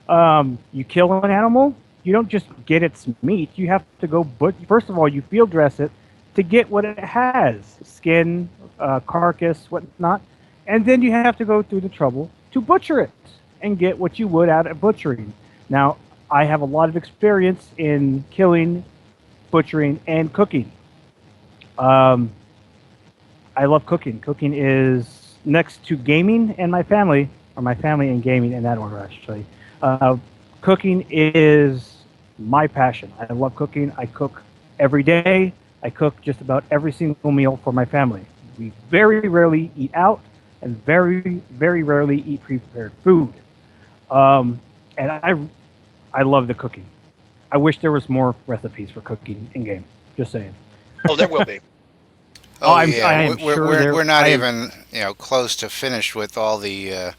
You kill an animal, you don't just get its meat. You have to go, first of all, you field dress it to get what it has, skin, carcass, whatnot. And then you have to go through the trouble to butcher it and get what you would out of butchering. Now, I have a lot of experience in killing, butchering, and cooking. I love cooking. Cooking is next to gaming and my family and gaming in that order, actually. Cooking is my passion. I love cooking. I cook every day. I cook just about every single meal for my family. We very rarely eat out. and very, very rarely eat pre-prepared food. And I love the cooking. I wish there was more recipes for cooking in game. Just saying. Oh, there will be. Oh I yeah, am sure there. we're not I am- even close to finished with all the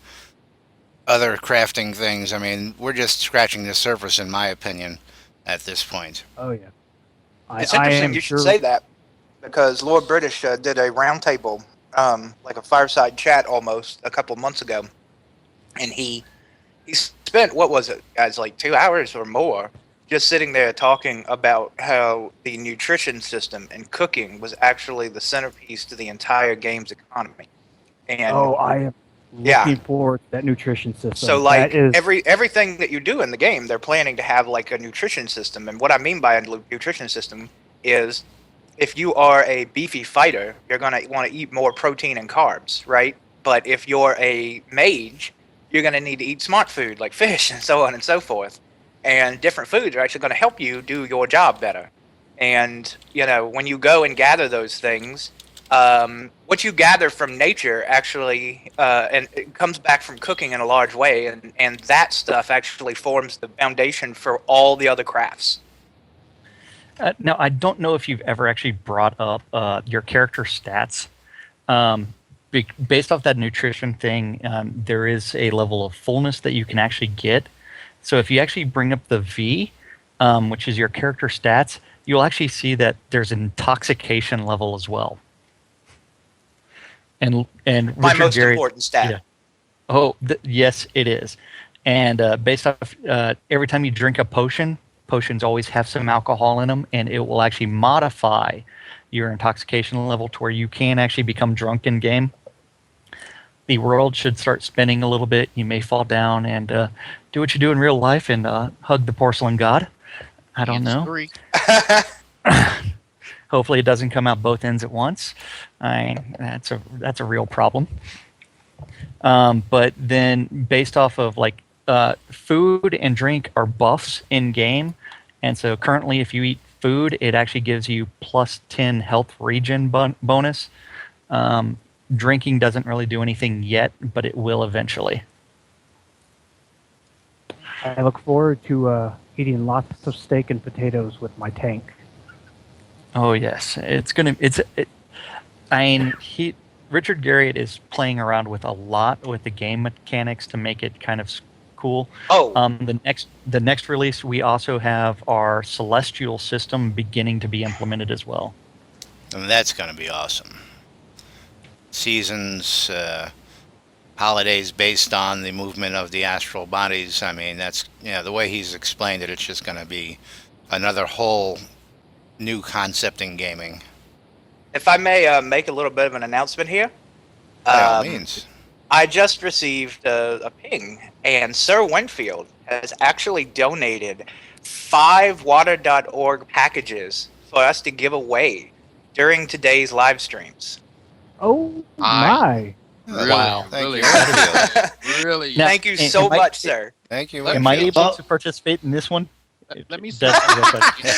other crafting things. I mean, we're just scratching the surface, in my opinion, at this point. Oh yeah. It's I interesting am you should sure. say that because Lord British did a roundtable, like a fireside chat almost a couple months ago, and he spent, what was it, guys, like 2 hours or more just sitting there talking about how the nutrition system and cooking was actually the centerpiece to the entire game's economy. And Oh, I am yeah, looking forward to that nutrition system. so That like is. everything that you do in the game, they're planning to have like a nutrition system. And what I mean by a nutrition system is if you are a beefy fighter, you're going to want to eat more protein and carbs, right? But if you're a mage, you're going to need to eat smart food like fish and so on and so forth. And different foods are actually going to help you do your job better. And, when you go and gather those things, what you gather from nature actually, and it comes back from cooking in a large way. And that stuff actually forms the foundation for all the other crafts. Now, I don't know if you've ever actually brought up your character stats. Based off that nutrition thing, there is a level of fullness that you can actually get. So if you actually bring up the V, which is your character stats, you'll actually see that there's an intoxication level as well. And My Richard most Garriott, important stat. yeah. Oh, yes, it is. And based off every time you drink a potion, potions always have some alcohol in them, and it will actually modify your intoxication level to where you can actually become drunk in game. The world should start spinning a little bit. You may fall down and do what you do in real life and hug the porcelain god. I don't know. Three. Hopefully, it doesn't come out both ends at once. That's a real problem. But then, based off of like food and drink are buffs in game, and so currently, if you eat food, it actually gives you plus 10 health regen bonus. Drinking doesn't really do anything yet, but it will eventually. I look forward to eating lots of steak and potatoes with my tank. Oh yes, Richard Garriott is playing around with a lot with the game mechanics to make it kind of cool. Oh, The next release, we also have our celestial system beginning to be implemented as well. And that's going to be awesome. Seasons, holidays based on the movement of the astral bodies. I mean, that's, the way he's explained it, it's just going to be another whole new concept in gaming. if I may make a little bit of an announcement here. By all means. I just received a ping, and Sir Winfield has actually donated 5 water.org packages for us to give away during today's live streams. Oh my! Really, Wow. Thank really, you. really. Now, Thank you am so I- much, sir. Thank you. Am I Winfield. able to participate in this one? Let me see. That's real question.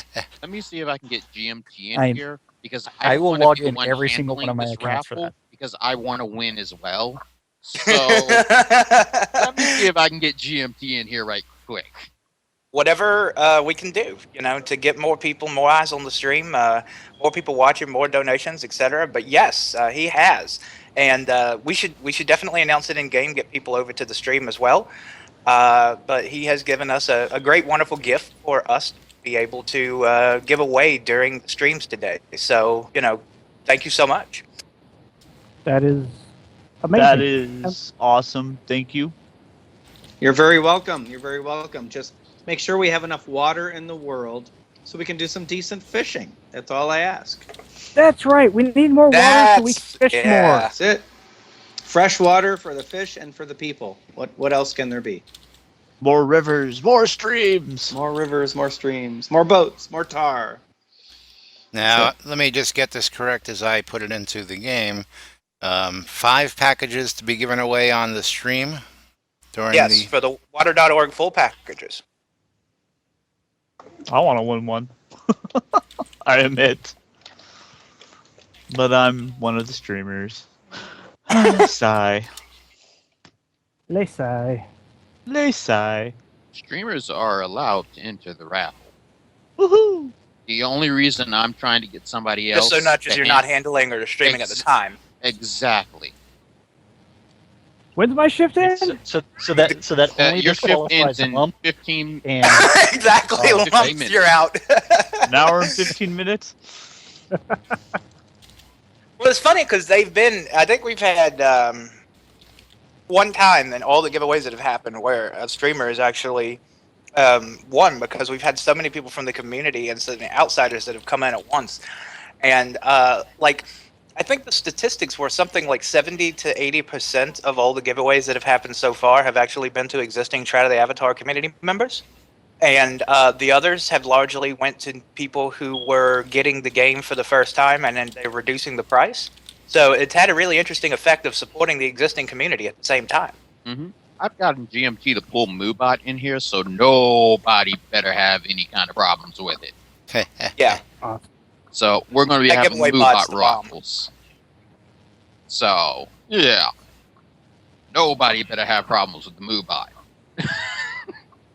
Let me see if I can get GMT in I- here because I don't will wanna log be the in one every single one of my handling this accounts for raffle that. because I want to win as well. So let me see if I can get GMT in here right quick. Whatever we can do, to get more people, more eyes on the stream, more people watching, more donations, etc. But yes, he has, and we should definitely announce it in game, get people over to the stream as well. But he has given us a great, wonderful gift for us to be able to give away during the streams today. So thank you so much. That is amazing. That is awesome. Thank you. You're very welcome. You're very welcome. Just make sure we have enough water in the world so we can do some decent fishing. That's all I ask. That's right. We need more water so we can fish Yeah. more. That's it. Fresh water for the fish and for the people. What else can there be? More rivers, more streams. More rivers, more streams, more boats, more tar. Now, let me just get this correct as I put it into the game. 5 packages to be given away on the stream during Yes, for the water.org full packages. I want to win one. I admit. But I'm one of the streamers. Sigh. Lesai. Sigh. Streamers are allowed to enter the raffle. Woohoo! The only reason I'm trying to get somebody Just else so not just to you're not handling or streaming at the time. Exactly. When's my shift end? So that only Your shift ends disqualifies in Lump 15. and Exactly, Oh, Lumps, 15 minutes. you're out. An hour and 15 minutes? Well, it's funny because they've been. I think we've had one time in all the giveaways that have happened where a streamer is actually won because we've had so many people from the community and so many outsiders that have come in at once, and like. I think the statistics were something like 70 to 80% of all the giveaways that have happened so far have actually been to existing Try to the Avatar community members. And the others have largely went to people who were getting the game for the first time and then they're reducing the price. So it's had a really interesting effect of supporting the existing community at the same time. Mm-hmm. I've gotten GMT to pull Moobot in here, so nobody better have any kind of problems with it. Yeah. So we're going to be That having giveaway bot's Moobot the bomb. raffles. So, yeah. Nobody better have problems with the Moobot.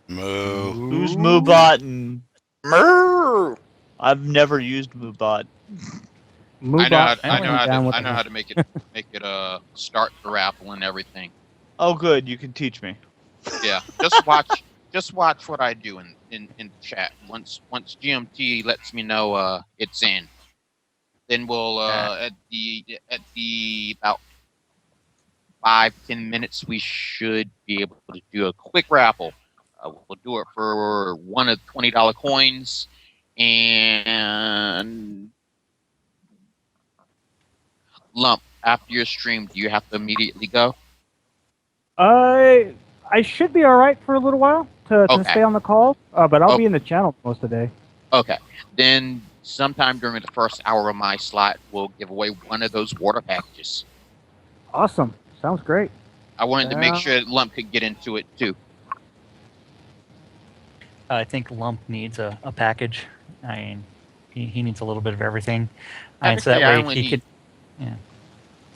Moo. Who's Moobot? And Murr! I've never used Moobot. I know Moobot, how to make it start the raffle and everything. Oh, good. You can teach me. Yeah, just watch what I do in the chat. Once GMT lets me know it's in, then we'll at the about 5-10 minutes we should be able to do a quick raffle. We'll do it for one of the $20 coins and Lump. After your stream, do you have to immediately go? I should be all right for a little while to Okay. stay on the call, but I'll Oh. be in the channel most of the day. Okay. Then sometime during the first hour of my slot, we'll give away one of those water packages. Awesome. Sounds great. I wanted to make Yeah. sure that Lump could get into it too. I think Lump needs a package. I mean, he needs a little bit of everything. And so that Technically, I way only he need- could. Yeah.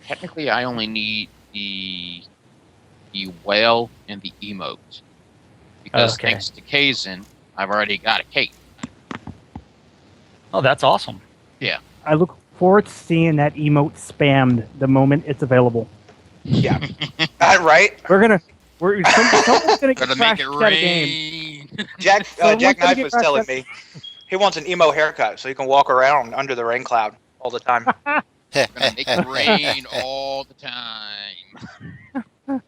Technically, I only need the whale and the emote. Because Okay. thanks to Kaizen, I've already got a cape. Oh, that's awesome. I look forward to seeing that emote spammed the moment it's available. Yeah. Right? Someone's gonna get Gotta make crashed it out of game. rain. Jack Someone's Jack gonna Knife get was crashed telling out. me he wants an emo haircut so he can walk around under the rain cloud all the time. Gonna make it rain all the time.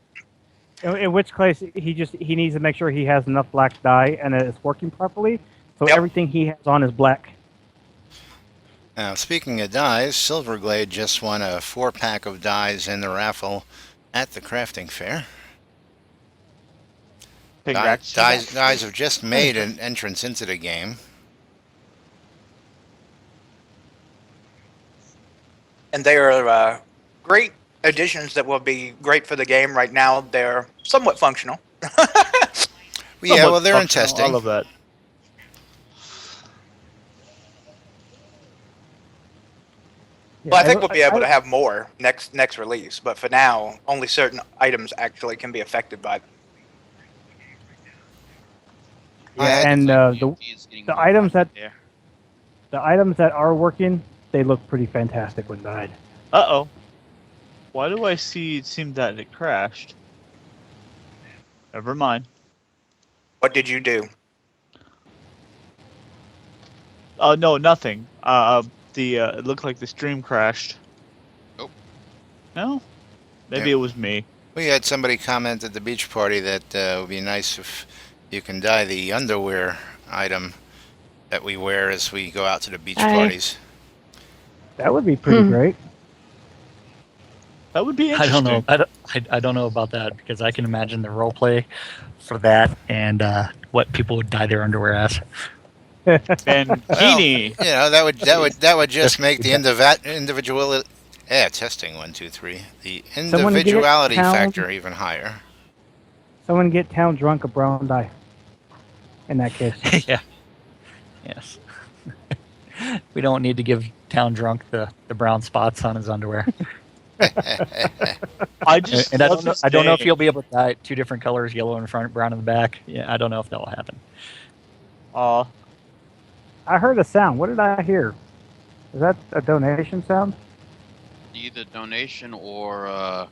In which case, he needs to make sure he has enough black dye and that it's working properly. So Yep. everything he has on is black. Now, speaking of dyes, Silverglade just won a 4-pack of dyes in the raffle at the crafting fair. Congrats. Dyes have just made an entrance into the game. And they are great additions that will be great for the game. Right now, they're somewhat functional. Yeah, Somewhat well, they're in functional. testing. I love that. Well, I think we'll be able to have more next release, but for now, only certain items actually can be affected by them. I had- And GMT is getting the more items content that- there. the items that are working, they look pretty fantastic when dyed. Uh-oh. Why do I see it seemed that it crashed? Never mind. What did you do? Oh, no, nothing. It looked like the stream crashed. Nope. No? Maybe Yeah. it was me. We had somebody comment at the beach party that it would be nice if you can dye the underwear item that we wear as we go out to the beach Aye. parties. That would be pretty great. That would be I interesting. don't know. I don't know about that because I can imagine the role play for that and what people would dye their underwear as. And Keeney. You know, that would just make the individual. Yeah, testing 1, 2, 3. The Someone get it individuality down. factor even higher. Someone get town drunk a brown dye. In that case. Yeah. Yes. We don't need to give Town Drunk the brown spots on his underwear. I just And I love don't know. his I don't know if name. you'll be able to dye it 2 different colors, yellow in front, brown in the back. Yeah, I don't know if that will happen. Aw. I heard a sound. What did I hear? Is that a donation sound? Either donation or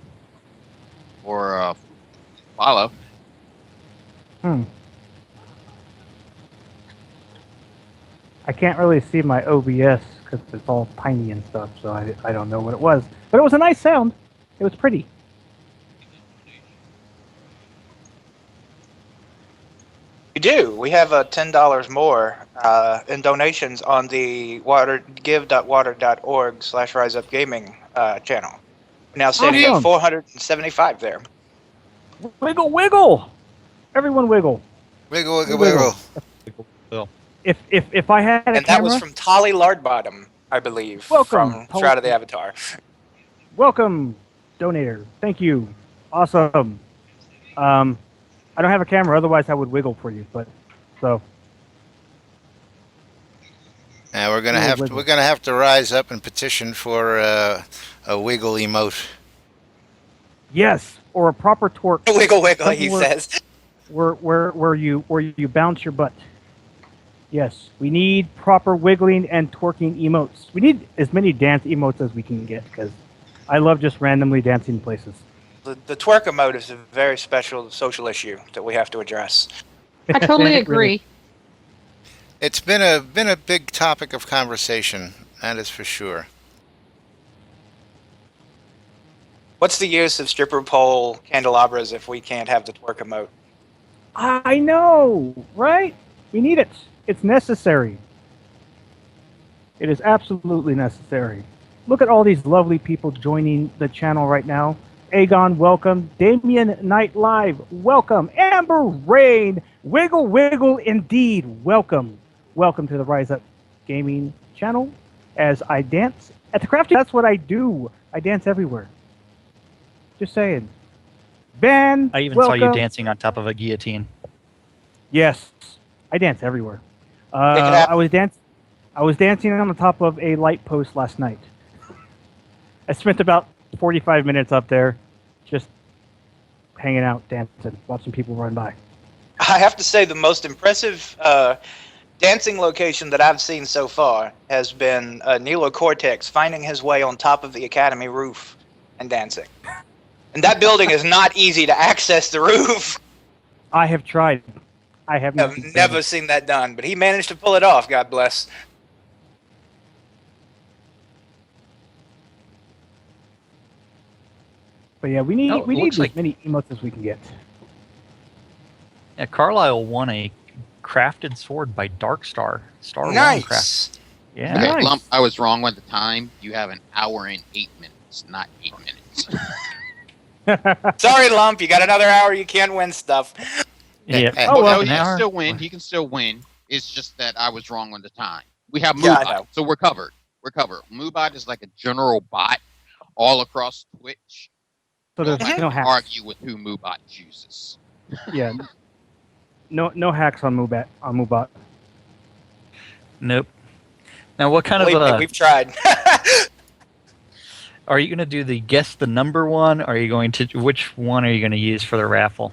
follow. I can't really see my OBS because it's all tiny and stuff, so I don't know what it was. But it was a nice sound. It was pretty. We do. We have $10 more in donations on the give.water.org/riseupgaming channel. We're now standing at Awesome. 475 there. Wiggle, wiggle! Everyone wiggle. Wiggle, wiggle, Wiggle. wiggle. If I had a And that was camera, from Tolly Lardbottom, I believe, Welcome, from Tolly. Shroud of the Avatar. welcome, donator. Thank you. Awesome. I don't have a camera, otherwise I would wiggle for you. But so Now we're gonna have to rise up and petition for a wiggle emote. yes, or a proper torque. Wiggle, wiggle, he Something says. where you bounce your butt. Yes, we need proper wiggling and twerking emotes. We need as many dance emotes as we can get because I love just randomly dancing places. The twerk emote is a very special social issue that we have to address. I totally It really- agree. It's been a big topic of conversation, that is for sure. What's the use of stripper pole candelabras if we can't have the twerk emote? I know, right? We need it. It's necessary. It is absolutely necessary. Look at all these lovely people joining the channel right now. Aegon, welcome. Damien Night Live, welcome. Amber Rain, wiggle, wiggle indeed, welcome. Welcome to the Rise Up Gaming channel as I dance at the crafting. That's what I do. I dance everywhere. Just saying. Ben, I even welcome. saw you dancing on top of a guillotine. Yes, I dance everywhere. happen. I was dancing on the top of a light post last night. I spent about 45 minutes up there, just hanging out, dancing, watching people run by. I have to say the most impressive dancing location that I've seen so far has been Nilo Cortex finding his way on top of the Academy roof and dancing. And that building is not easy to access the roof. I have tried. I have not. I've never seen that done, but he managed to pull it off, God bless. But yeah, we need Oh, it we need looks as like- many emotes as we can get. Yeah, Carlisle won a crafted sword by Darkstar. Star One Craft. Nice. Yeah. Okay, Nice. Lump, I was wrong with the time. You have an hour and 8 minutes, not 8 minutes. Sorry, Lump, you got another hour, you can't win stuff. Yeah. Oh, well. No, an he can hour. still win. He can still win. It's just that I was wrong on the time. We have Yeah, I Moobot, know. so we're covered. We're covered. Moobot is like a general bot all across Twitch. So there's Nobody no can hacks. argue with who Moobot chooses. Yeah. No hacks on Moobot. Nope. Now, what kind Believe me, of we've tried. are you going to do the guess the number one? Or are you going to which one are you going to use for the raffle?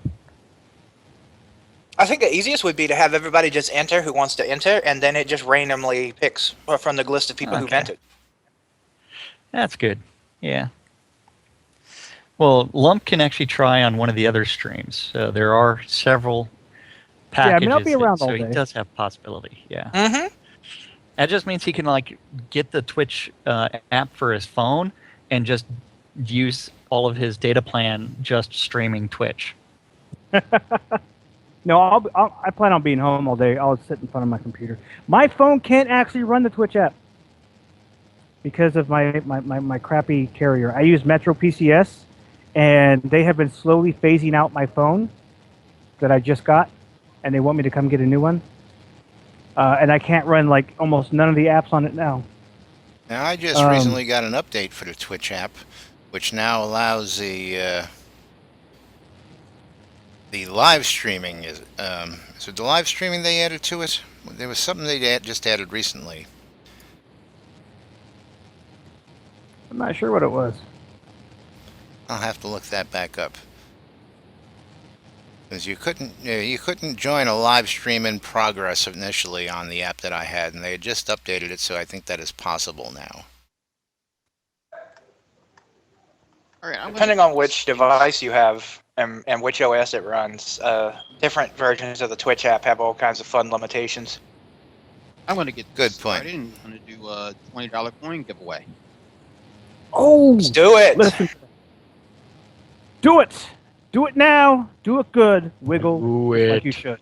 I think the easiest would be to have everybody just enter who wants to enter, and then it just randomly picks from the list of people who've Okay. entered. That's good. Yeah. Well, Lump can actually try on one of the other streams. So there are several Yeah, I packages. mean, I'll be around so all he day. does have possibility. Yeah. Mm-hmm. That just means he can like get the Twitch app for his phone and just use all of his data plan just streaming Twitch. No, I plan on being home all day. I'll sit in front of my computer. My phone can't actually run the Twitch app because of my crappy carrier. I use Metro PCS, and they have been slowly phasing out my phone that I just got, and they want me to come get a new one. And I can't run like almost none of the apps on it now. Now I just recently got an update for the Twitch app, which now allows the live streaming. Is it the live streaming they added to it? There was something they just added recently. I'm not sure what it was. I'll have to look that back up. Because you couldn't join a live stream in progress initially on the app that I had, and they had just updated it, so I think that is possible now. All right, Depending on which device you have and which OS it runs, different versions of the Twitch app have all kinds of fun limitations. I'm going to get Good this point. started and I'm going to do a $20 coin giveaway. Oh, Let's do it. listen. Do it. Do it now. Do it good. Wiggle Do just like it. you should.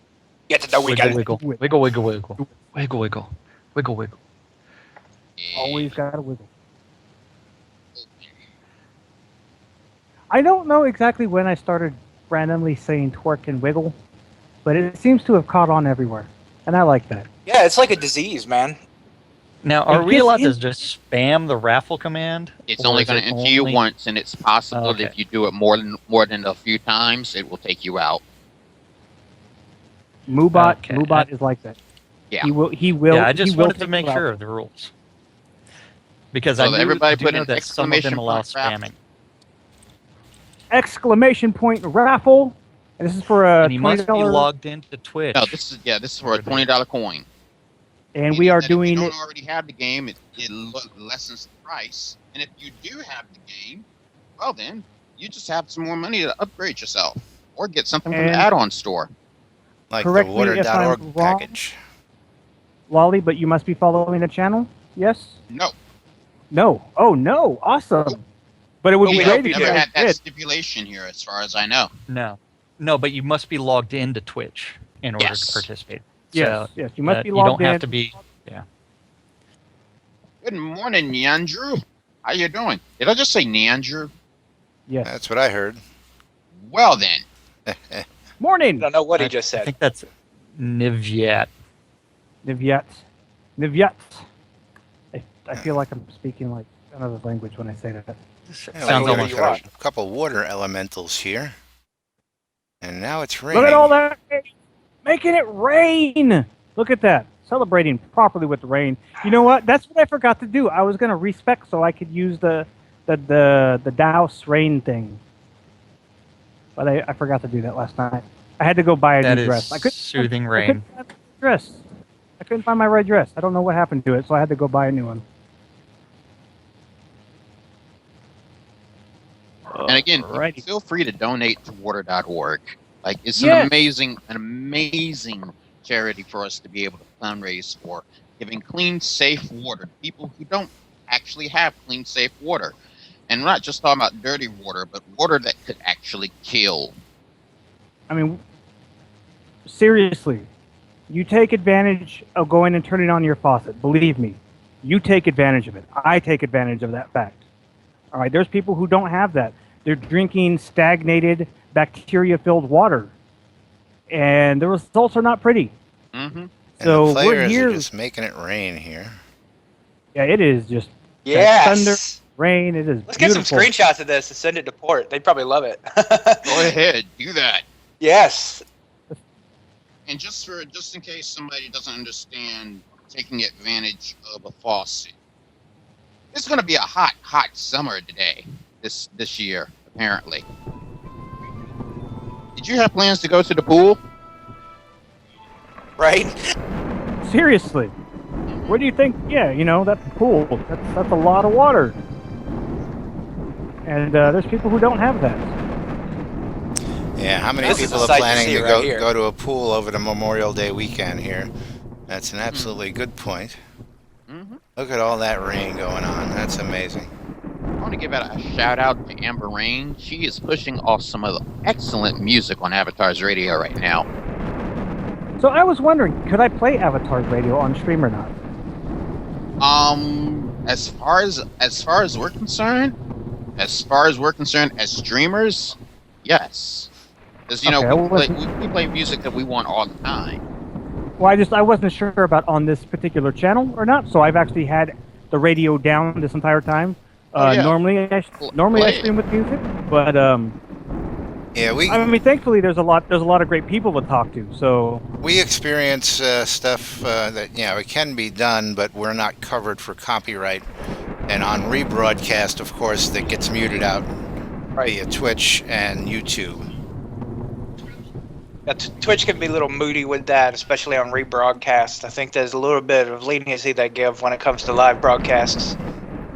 Get to the Wiggle, weekend. wiggle, wiggle, wiggle, wiggle, wiggle, wiggle, wiggle, wiggle. Always gotta wiggle. I don't know exactly when I started randomly saying twerk and wiggle, but it seems to have caught on everywhere, and I like that. Yeah, it's like a disease, man. Now, are It we gets allowed to in- just spam the raffle command? It's Or only is going it to enter you only- once, and it's possible Okay. that if you do it more than a few times, it will take you out. Moobot, Okay. Moobot is like that. Yeah. He will. He will. Yeah, I he just will wanted to take make you out. sure of the rules. Because So I everybody do put know an that some of them exclamation allow point raffle. spamming. Exclamation point raffle, and this is for a And you must be $20, logged into Twitch. No, this is for a $20 coin. and we are Meaning that doing If you it. don't already have the game, it lessens the price. And if you do have the game, well then you just have some more money to upgrade yourself or get something from the And- add-on store. Like the Correct me if water.org I'm wrong. package. Lolly, but you must be following the channel. Yes. No, No. Oh no. Awesome. But it would But be we great hope if you you never guys had that did. stipulation here, as far as I know. No, but you must be logged into Twitch in order Yes. to participate. Yes. So, Yes. You must be you logged don't in. have to be. Good morning, Neandrew. How you doing? Did I just say Neandrew? Yes. That's what I heard. Well then, I Morning. don't know what he I- just I said. think that's Nivyat. Nivyat. Nivyat. I feel like I'm speaking like another language when I say that. Yeah, Sounds we almost you got Russian. a couple water elementals here. And now it's Look raining. at all that. Making it rain. Look at that. Celebrating properly with the rain. You know what? That's what I forgot to do. I was gonna respec so I could use the Douse rain thing. But I forgot to do that last night. I had to go buy a That new is dress. I couldn't soothing I rain. couldn't find my dress. I couldn't find my red dress. I don't know what happened to it, so I had to go buy a new one. and again, Alrighty. feel free to donate to water.org. Like it's Yes. an amazing charity for us to be able to fundraise for, giving clean, safe water to people who don't actually have clean, safe water. And we're not just talking about dirty water, but water that could actually kill. I mean, seriously, you take advantage of going and turning on your faucet. Believe me, you take advantage of it. I take advantage of that fact. All right, there's people who don't have that. They're drinking stagnated, bacteria-filled water, and the results are not pretty. Mm-hmm. And So the we're players here. are just making it rain here. Yeah, it is just thunder. Yes. rain. It is Let's get some beautiful. screenshots of this and send it to port. They'd probably love it. Go ahead, do that. Yes. And just in case somebody doesn't understand taking advantage of a faucet, it's going to be a hot summer today. This year, apparently. Did you have plans to go to the pool? Right? Seriously, where do you think? Yeah, you know that pool. That's a lot of water, and there's people who don't have that. Yeah, how many This is people a are sight to planning see to right go here. go to a pool over the Memorial Day weekend here? That's an absolutely good point. Mm-hmm. Look at all that rain going on. That's amazing. I want to give out a shout out to Amber Rain. She is pushing off some of the excellent music on Avatar's radio right now. So I was wondering, could I play Avatar's radio on stream or not? As far as we're concerned, as streamers, yes. Because you Okay, I know wasn't- we play music that we want all the time. Well, I wasn't sure about on this particular channel or not. So I've actually had the radio down this entire time. Oh, yeah. Normally I Play it. stream with music, but Yeah, I mean, thankfully there's a lot of great people to talk to. So we experience stuff that it can be done, but we're not covered for copyright. And on rebroadcast, of course, that gets muted out Right. via Twitch and YouTube. Yeah, Twitch can be a little moody with that, especially on rebroadcasts. I think there's a little bit of leniency they give when it comes to live broadcasts.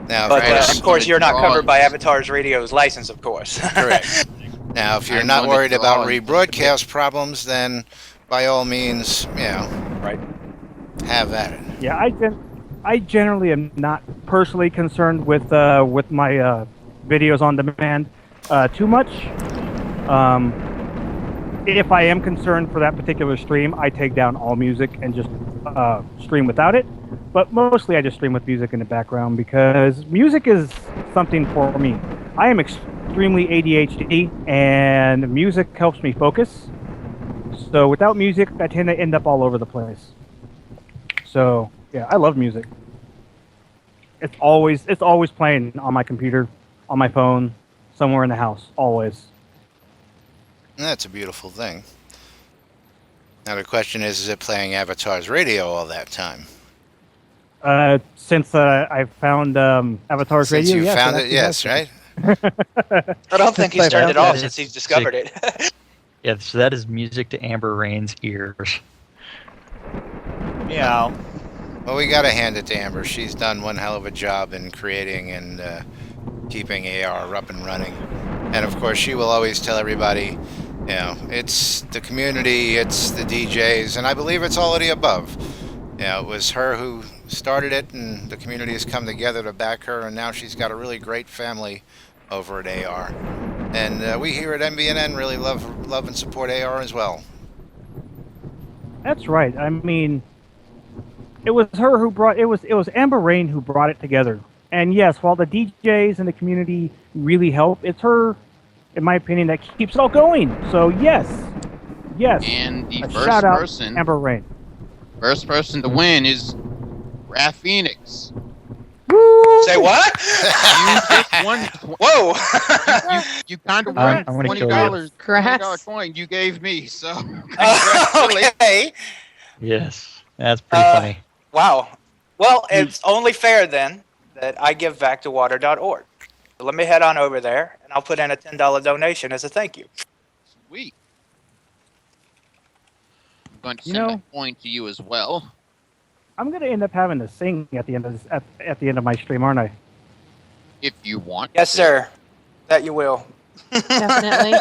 Now, But Right, of course, you're not covered by draws. Avatar's Radio's license, of course. correct. Now, if you're I'm not going to worried about draw and- rebroadcast problems, then by all means, Right. have at it. Yeah, I generally am not personally concerned with my videos on demand too much. If I am concerned for that particular stream, I take down all music and just stream without it. But mostly, I just stream with music in the background because music is something for me. I am extremely ADHD, and music helps me focus. So without music, I tend to end up all over the place. So yeah, I love music. It's always playing on my computer, on my phone, somewhere in the house, always. And that's a beautiful thing. Now, the question is it playing Avatar's radio all that time? Since I found Avatar's Since radio, you yes, found it it, actually yes, has right? I don't think he's Since I turned it found off that since it's he's discovered it. Yeah, so that is music to Amber Rain's ears. Meow. Well, we got to hand it to Amber. She's done one hell of a job in creating and keeping AR up and running. And of course, she will always tell everybody, it's the community, it's the DJs, and I believe it's all of the above. It was her who started it, and the community has come together to back her, and now she's got a really great family over at AR. And we here at NBNN really love and support AR as well. That's right. I mean, it was her who brought it was Amber Rain who brought it together. And yes, while the DJs and the community really help, it's her, in my opinion, that keeps it all going. So yes, And the a first shout out person, Amber Rain. first person to win is Raph Phoenix. Woo! Say what? You just won. Whoa! You kind of I'm won gonna kill you. $20 Congrats. coin you gave me. So congratulations. Okay. Yes, that's pretty funny. Wow. Well, it's only fair then that I give back to water.org. So let me head on over there, and I'll put in a $10 donation as a thank you. Sweet. I'm going to You send know- that coin to you as well. I'm gonna end up having to sing at the end of this, at the end of my stream, aren't I? If you want. Yes, to. sir. That you will. Definitely.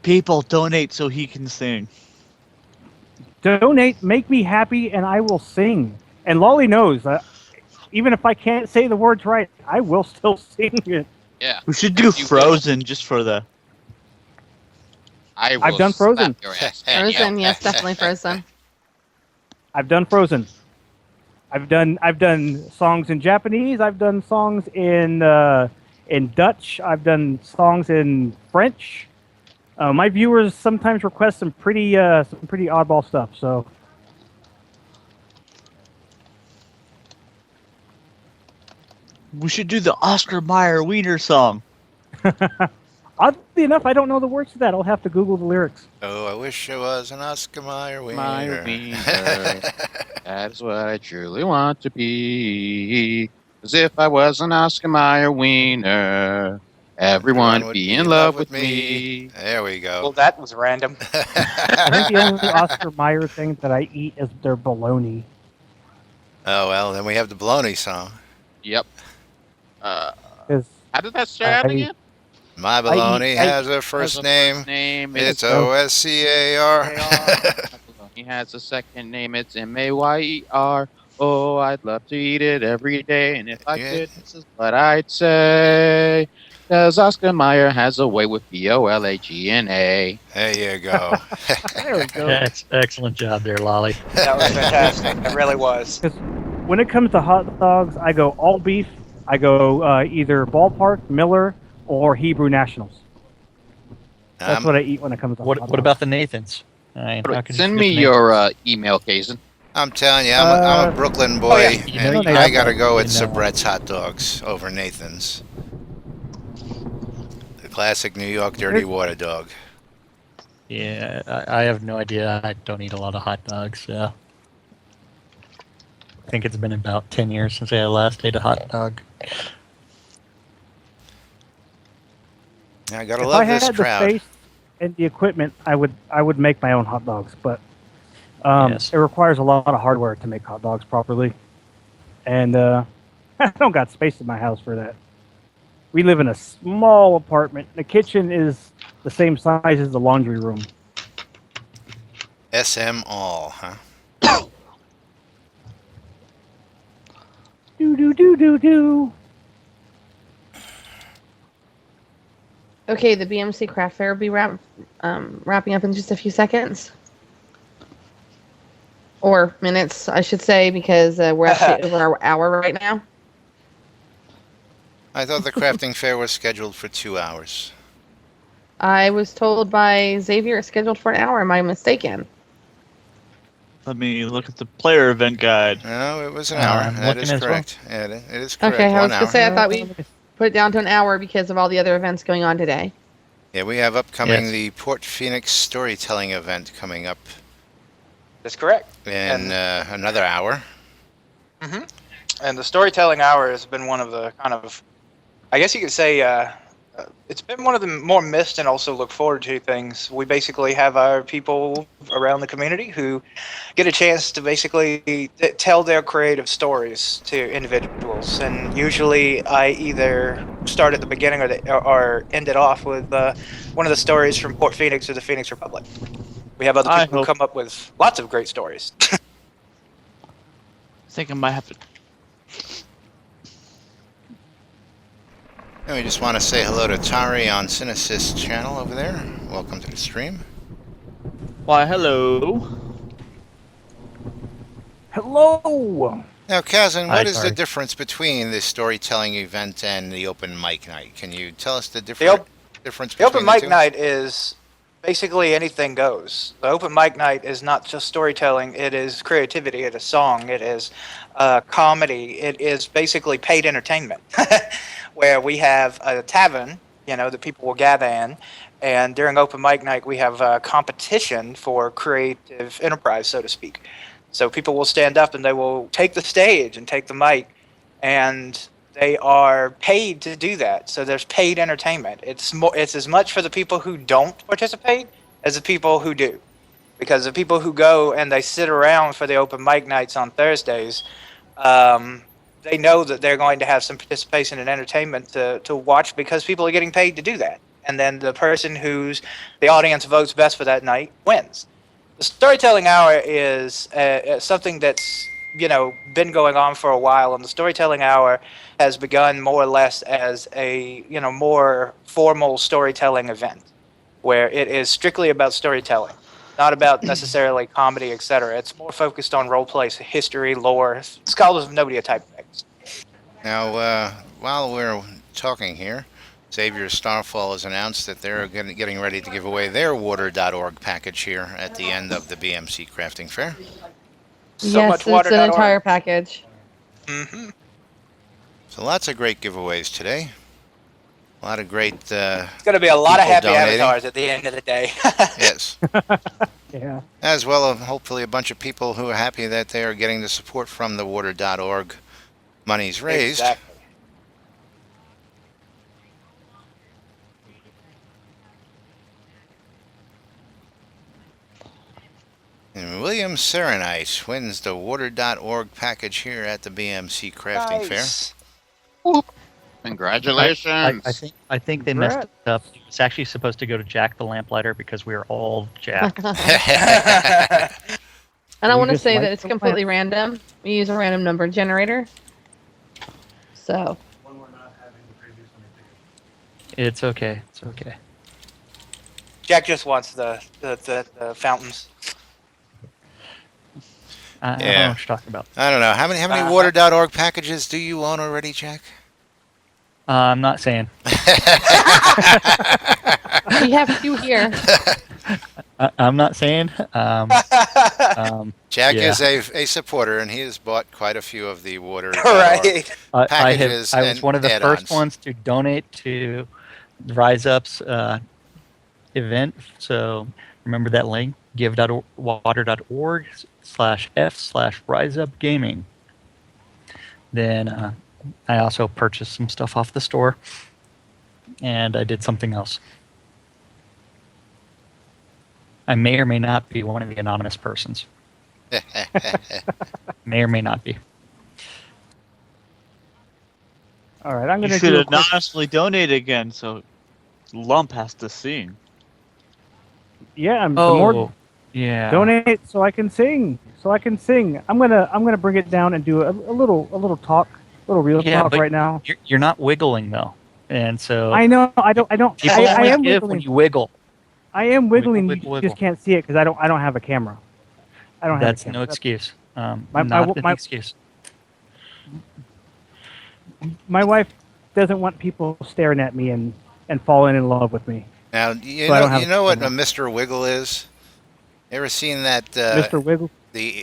People donate so he can sing. Donate, make me happy, and I will sing. And Lolly knows, even if I can't say the words right, I will still sing it. Yeah. We should do If you will. Frozen just for the. I will I've done slap Frozen. Your ass. Frozen, yes, definitely Frozen. I've done Frozen. I've done songs in Japanese. I've done songs in Dutch. I've done songs in French. My viewers sometimes request some pretty oddball stuff. So We should do the Oscar Mayer Wiener song. oddly enough, I don't know the words to that. I'll have to Google the lyrics. Oh, I wish I was an Oscar Mayer wiener. My wiener. That's what I truly want to be. As if I was an Oscar Mayer wiener, everyone would be in love with me. There we Well, go. that was random. I think the only Oscar Mayer thing that I eat is their bologna. Oh, well, then we have the bologna song. Yep. 'Cause How did that start out I- again? My bologna I- has a Has first a name. First name. It's O- O-S-C-A-R. He has a second name. It's M-A-Y-E-R. Oh, I'd love to eat it every day, and if I Yeah. could, this is what I'd say. Because Oscar Mayer has a way with B-O-L-A-G-N-A. There you go. there we go. Excellent job there, Lolly. That was fantastic. It really was. When it comes to hot dogs, I go all beef. I go either Ballpark, Miller, or Hebrew Nationals. That's what I eat when it comes to hot What dogs. about the Nathans? How can you Send skip me the your email, Kazan. I'm telling you, I'm a Brooklyn boy, yeah. You know, and you I have gotta that, go with you know. Sabret's hot dogs over Nathan's. The classic New York dirty water dog. Yeah, I have no idea. I don't eat a lot of hot dogs. So. I think it's been about 10 years since I last ate a hot dog. I gotta If I love had this the crowd. space and the equipment, I would make my own hot dogs, but Yes. it requires a lot of hardware to make hot dogs properly, and I don't got space in my house for that. We live in a small apartment. The kitchen is the same size as the laundry room. SM all, huh? Do do do do do. Okay, the BMC Craft Fair will be wrapping up in just a few seconds. Or minutes, I should say, because we're actually over our hour right now. I thought the crafting fair was scheduled for 2 hours. I was told by Xavier it's scheduled for an hour. Am I mistaken? Let me look at the player event guide. No, it was an hour. I'm That looking is as well. correct. Yeah, it is correct. Okay, I 1 was going hour. to say I thought we put it down to an hour because of all the other events going on today. Yeah, we have upcoming Yes. the Port Phoenix storytelling event coming up That's correct. in another hour. And the storytelling hour has been one of the kind of, I guess you could say, it's been one of the more missed and also look forward to things. We basically have our people around the community who get a chance to basically tell their creative stories to individuals. And usually I either start at the beginning or end it off with one of the stories from Port Phoenix or the Phoenix Republic. We have other people who come up with lots of great stories. I think I might have to. And we just want to say hello to Tari on Cinesys channel over there. Welcome to the stream. Why, hello. Hello. Now, Kazan, Hi, what is the Tari. difference between the storytelling event and the open mic night? Can you tell us the The difference The between open the mic two? night is basically anything goes. The open mic night is not just storytelling, it is creativity, it is song, it is comedy, it is basically paid entertainment, where we have a tavern, that people will gather in. And during open mic night, we have a competition for creative enterprise, so to speak. So people will stand up and they will take the stage and take the mic, and they are paid to do that. So there's paid entertainment. It's as much for the people who don't participate as the people who do. Because the people who go and they sit around for the open mic nights on Thursdays, they know that they're going to have some participation in entertainment to watch because people are getting paid to do that. And then the person who's the audience votes best for that night wins. The storytelling hour is something that's been going on for a while, and the storytelling hour has begun more or less as a more formal storytelling event, where it is strictly about storytelling, not about necessarily comedy, etc. It's more focused on role play, history, lore, Scholars of Nobody type things. Now, while we're talking here, Xavier Starfall has announced that they're getting ready to give away their water.org package here at the end of the BMC Crafting Fair. So yes, much it's water. an entire package. Mm-hmm. So lots of great giveaways today. A lot of great It's going to be a lot of people happy donating. avatars at the end of the day. Yes. Yeah. As well as hopefully a bunch of people who are happy that they are getting the support from the water.org monies raised. Exactly. And William Serenite wins the water.org package here at the BMC Crafting Nice. Fair. Congratulations. I think they messed up. It's actually supposed to go to Jack the Lamplighter because we are all Jack. And I We want to just say like that it's the completely plants. random. We use a random number generator. So, One we're not having the previous one. It's okay. It's okay. Jack just wants the fountains. I don't know Yeah. what you're talking about. I don't know. How many water.org packages do you own already, Jack? I'm not saying. we have two here. I'm not saying. Jack Yeah. is a supporter, and he has bought quite a few of the water.org Right. packages. I was one of the add-ons. first ones to donate to Rise Up's event. So remember that link: give.water.org/f/riseupgaming. Then I also purchased some stuff off the store. and I did something else. I may or may not be one of the anonymous persons. May or may not be. All right, I'm You going to should do a quick. anonymously donate again, so Lump has to sing. Yeah, the Oh, more yeah. donate so I can sing. I'm gonna bring it down and do a little talk, a little real Yeah, talk but right now. You're not wiggling though, and so I know. I don't. people I only am give when wiggling. you wiggle. I am wiggling. Wiggle, You wiggle. just can't see it because I don't have a camera. I don't That's have a no camera. excuse. My- Not an my- excuse. My wife doesn't want people staring at me and falling in love with me. Now, So I don't have you know a what a camera. Mr. Wiggle is? You ever seen that Mr. Wiggle.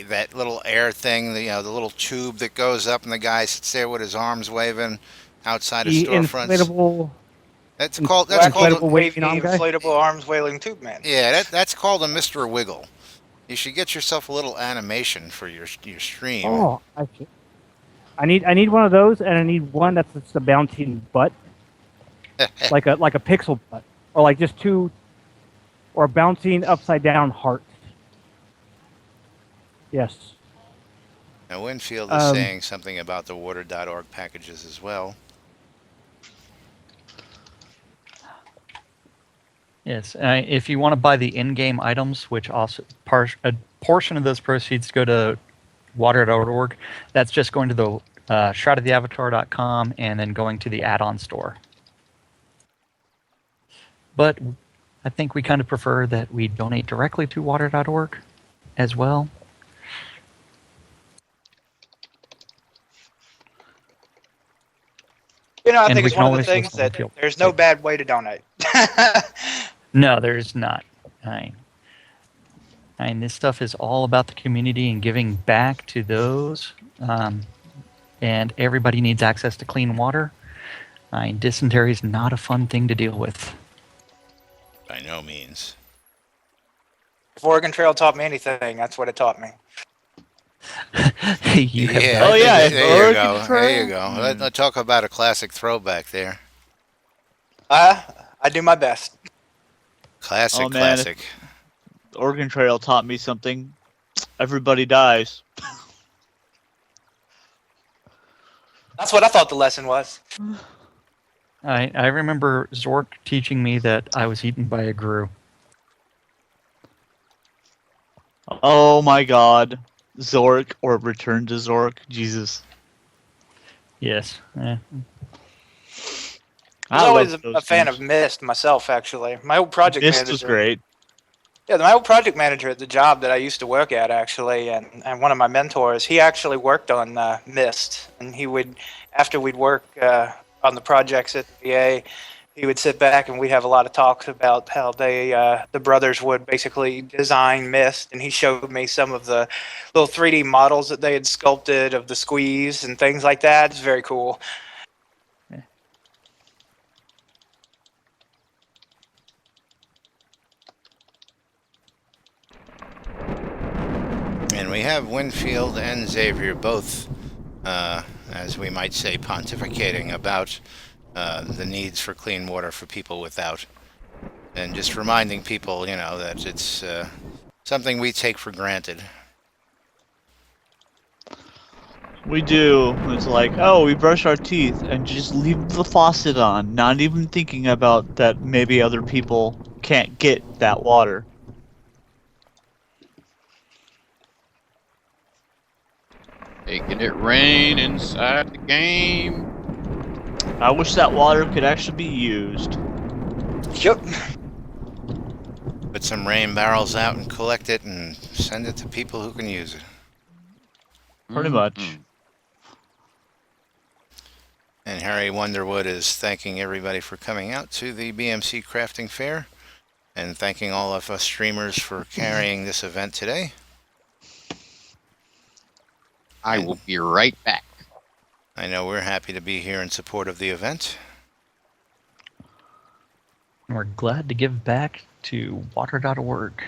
that little air thing, the little tube that goes up and the guy sits there with his arms waving outside of The storefronts? inflatable. That's Wacky, called inflatable waving wavy, arm guy? inflatable arms wailing tube man. that's called a Mr. Wiggle. You should get yourself a little animation for your stream. Oh, I need one of those, and I need one that's the bouncing butt, like a pixel butt, or like just two, or bouncing upside down heart. Yes. Now, Winfield is saying something about the water.org packages as well. Yes, if you want to buy the in-game items, which also a portion of those proceeds go to water.org, that's just going to the shroudoftheavatar.com and then going to the add-on store. But I think we kind of prefer that we donate directly to water.org as well. You know, I And think we it's can one of the always things listen to that Winfield. there's no bad way to donate. No, there's not. This stuff is all about the community and giving back to those. And everybody needs access to clean water. Dysentery is not a fun thing to deal with. By no means. If Oregon Trail taught me anything, that's what it taught me. You have Yeah. not- Oh, yeah, There you go. Oregon Trail. There you go. Let's talk about a classic throwback there. I do my best. Classic, Oh, man. classic. Oregon Trail taught me something. Everybody dies. That's what I thought the lesson was. I remember Zork teaching me that I was eaten by a grue. Oh my god. Zork or Return to Zork. Jesus. Yes. I was always a fan of Mist myself, actually. My old project Mist manager. was great. Yeah, my old project manager at the job that I used to work at, actually, and one of my mentors, he actually worked on Mist. And he would, after we'd work on the projects at the VA, he would sit back and we'd have a lot of talks about how the brothers would basically design Mist. And he showed me some of the little 3D models that they had sculpted of the squeeze and things like that. It's very cool. And we have Winfield and Xavier both, as we might say, pontificating about the needs for clean water for people without. And just reminding people, that it's something we take for granted. We do. It's like, oh, we brush our teeth and just leave the faucet on, not even thinking about that maybe other people can't get that water. Making it rain inside the game. I wish that water could actually be used. Yep. Put some rain barrels out and collect it and send it to people who can use it. Pretty much. And Harry Wonderwood is thanking everybody for coming out to the BMC Crafting Fair and thanking all of us streamers for carrying this event today. I will be right back. I know we're happy to be here in support of the event. We're glad to give back to water.org.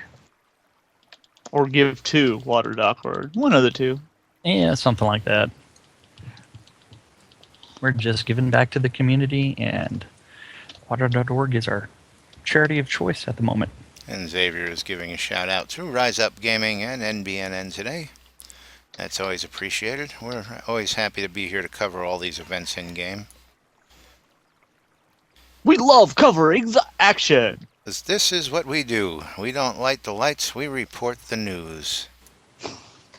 Or give to water.org. One of the two. Yeah, something like that. We're just giving back to the community and Water.org is our charity of choice at the moment. And Xavier is giving a shout out to Rise Up Gaming and NBNN today. That's always appreciated. We're always happy to be here to cover all these events in game. We love covering the action. 'Cause this is what we do. We don't light the lights, we report the news.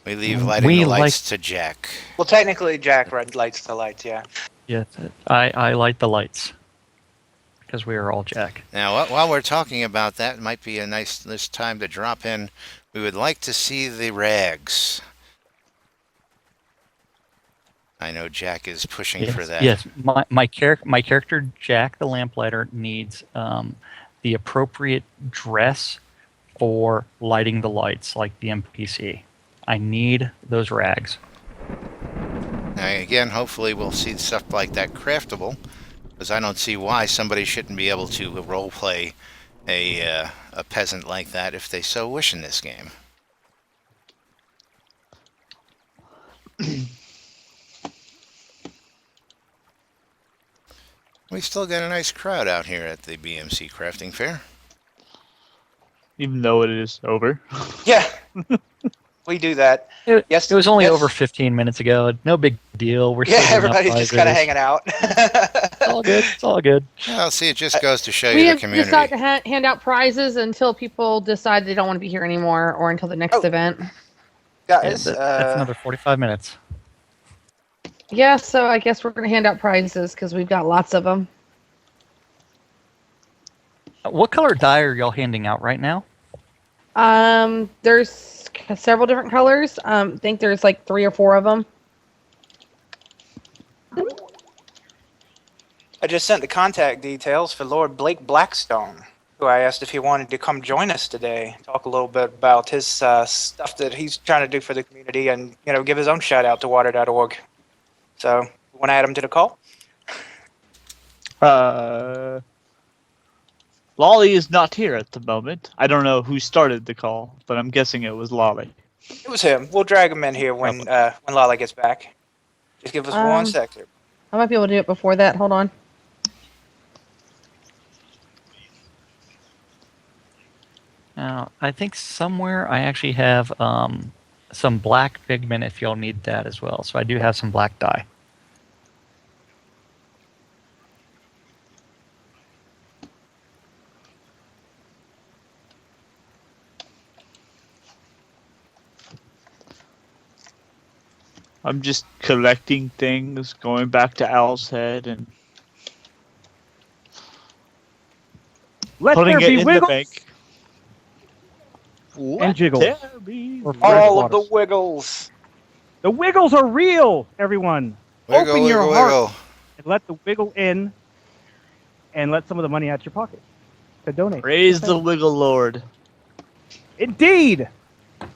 We leave lighting We the lights to Jack. Well, technically, Jack lights the lights, yeah. Yes, I light the lights because we are all Jack. Now, while we're talking about that, it might be a nice this time to drop in. We would like to see the rags. I know Jack is pushing Yes, for that. yes. My character Jack the Lamplighter needs the appropriate dress for lighting the lights, like the NPC. I need those rags. Now, again, hopefully we'll see stuff like that craftable, because I don't see why somebody shouldn't be able to roleplay a peasant like that if they so wish in this game. We still got a nice crowd out here at the BMC Crafting Fair. Even though it is over. Yeah, we do that. It Yes, was only yes. over 15 minutes ago. No big deal. We're Yeah, still giving out everybody's just kind of prizes. hanging out. It's all good. It's all good. Well, see, it just goes to show We you the have community. decided to hand out prizes until people decide they don't want to be here anymore, or until the next Oh. event. Yeah, Guys, that's another 45 minutes. Yeah, so I guess we're going to hand out prizes because we've got lots of them. What color dye are y'all handing out right now? There's several different colors. I think there's like 3 or 4 of them. I just sent the contact details for Lord Blake Blackstone, who I asked if he wanted to come join us today, talk a little bit about his stuff that he's trying to do for the community, and give his own shout out to water.org. So, you want to add him to the call? Lolly is not here at the moment. I don't know who started the call, but I'm guessing it was Lolly. It was him. We'll drag him in here when Lala gets back. Just give us one sec here. I might be able to do it before that. Hold on. Now, I think somewhere I actually have some black pigment if y'all need that as well. So I do have some black dye. I'm just collecting things, going back to Owl's Head and Let putting there it be in wiggles the bank. and jiggles. There be Or fresh All of water. the wiggles. The wiggles are real, everyone. Wiggle, Open your wiggle, heart wiggle. and let the wiggle in, and let some of the money out your pocket to donate. Praise the Wiggle Lord. Indeed,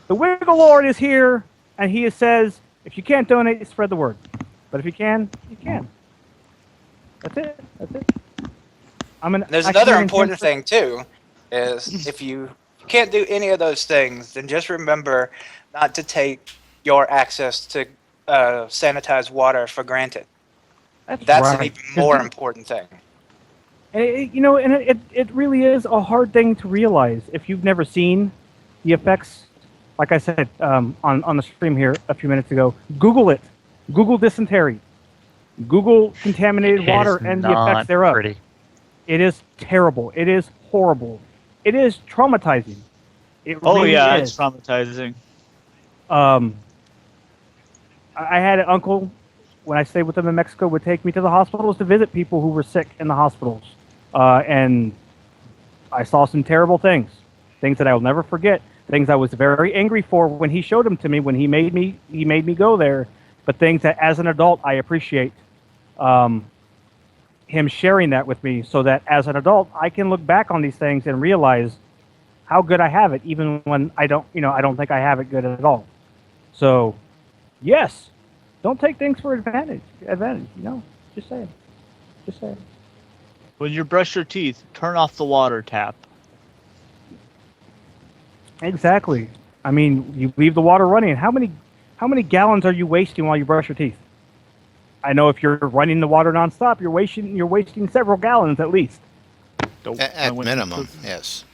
the Wiggle Lord is here, and he says, if you can't donate, spread the word. But if you can, you can. That's it. That's it. There's another important thing too, is if you can't do any of those things, then just remember not to take your access to sanitized water for granted. That's an right. even more important thing. And it really is a hard thing to realize if you've never seen the effects. Like I said on the stream here a few minutes ago, Google it. Google dysentery. Google contaminated water and the effects thereof. Pretty. It is terrible. It is horrible. It is traumatizing. It Oh really yeah, is. it's traumatizing. I had an uncle when I stayed with them in Mexico would take me to the hospitals to visit people who were sick in the hospitals, and I saw some terrible things that I will never forget. Things I was very angry for when he showed them to me, when he made me go there, but things that as an adult I appreciate him sharing that with me, so that as an adult I can look back on these things and realize how good I have it, even when I don't think I have it good at all. So, yes, don't take things for advantage. Just saying. When you brush your teeth, turn off the water tap. Exactly. I mean, you leave the water running. How many gallons are you wasting while you brush your teeth? I know if you're running the water nonstop, you're wasting several gallons at least. At minimum, yes.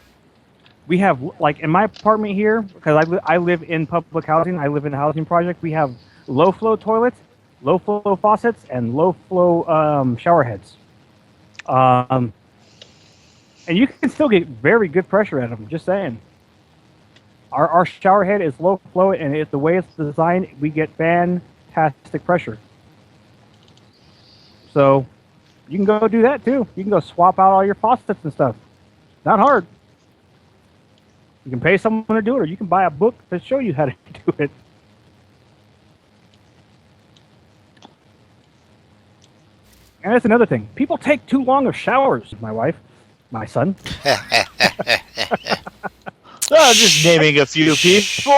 We have, like, in my apartment here, because I live in public housing, I live in a housing project, we have low flow toilets, low flow faucets, and low flow shower heads. And you can still get very good pressure at them, just saying. Our shower head is low flow, and the way it's designed, we get fantastic pressure. So you can go do that too. You can go swap out all your faucets and stuff. Not hard. You can pay someone to do it, or you can buy a book to show you how to do it. And that's another thing. People take too long of showers. My wife, my son. Just naming a few people.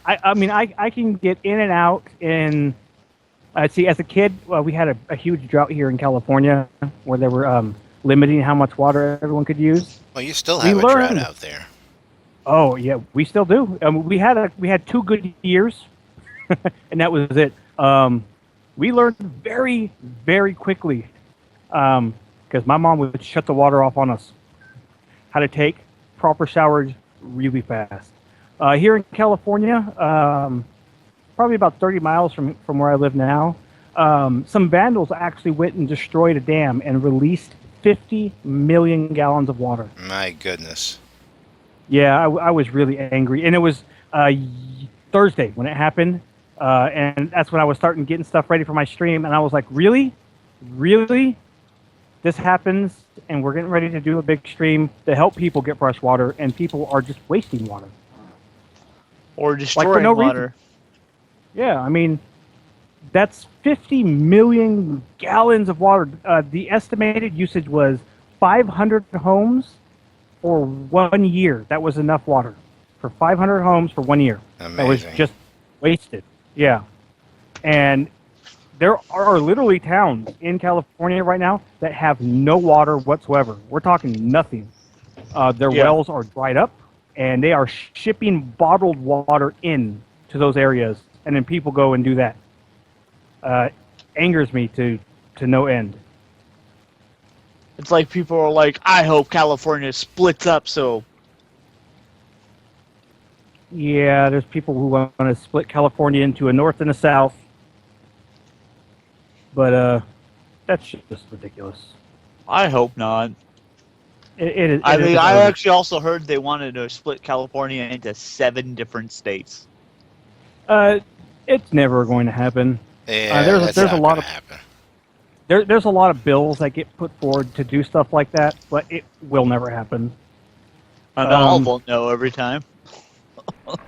I mean, I can get in and out in. See, as a kid, we had a huge drought here in California where they were limiting how much water everyone could use. Well, you still have a drought out there. Oh yeah, we still do. We had 2 good years, and that was it. We learned very, very quickly because my mom would shut the water off on us. How to take proper showers really fast. Here in California, probably about 30 miles from where I live now, some vandals actually went and destroyed a dam and released 50 million gallons of water. My goodness. Yeah, I was really angry. And it was Thursday when it happened. And that's when I was starting getting stuff ready for my stream. And I was like, really? Really? This happens, and we're getting ready to do a big stream to help people get fresh water, and people are just wasting water. Or destroying for no water. reason. Yeah, I mean, that's 50 million gallons of water. The estimated usage was 500 homes for 1 year. That was enough water for 500 homes for 1 year. Amazing. That was just wasted. Yeah. And there are literally towns in California right now that have no water whatsoever. We're talking nothing. Their wells are dried up, and they are shipping bottled water in to those areas, and then people go and do that. Angers me to no end. It's like people are like, I hope California splits up so. Yeah, there's people who want to split California into a north and a south. But that's just ridiculous. I hope not. It I actually also heard they wanted to split California into 7 different states. It's never going to happen. Yeah, there's not a lot gonna of happen. there's a lot of bills that get put forward to do stuff like that, but it will never happen. And I'll vote no every time.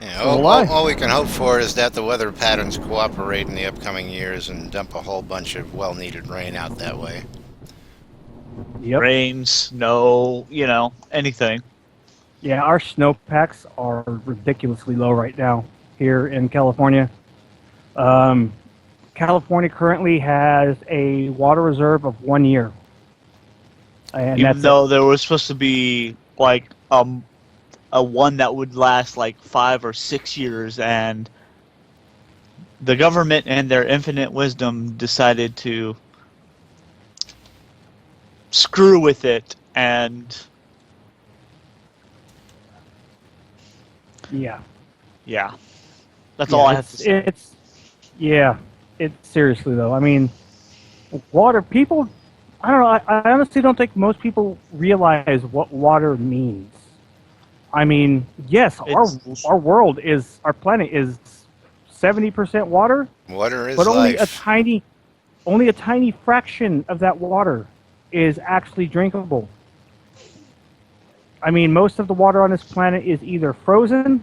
Yeah, all we can hope for is that the weather patterns cooperate in the upcoming years and dump a whole bunch of well-needed rain out that way. Yep. Rain, snow, anything. Yeah, our snowpacks are ridiculously low right now here in California. California currently has a water reserve of 1 year. And Even though there was supposed to be like a one that would last like 5 or 6 years, and the government and their infinite wisdom decided to screw with it, and yeah, that's all I have to say. It's seriously though. I mean, water. People, I don't know. I honestly don't think most people realize what water means. I mean, yes, our world is, our planet is 70% water. Water is but only life. only a tiny fraction of that water is actually drinkable. I mean, most of the water on this planet is either frozen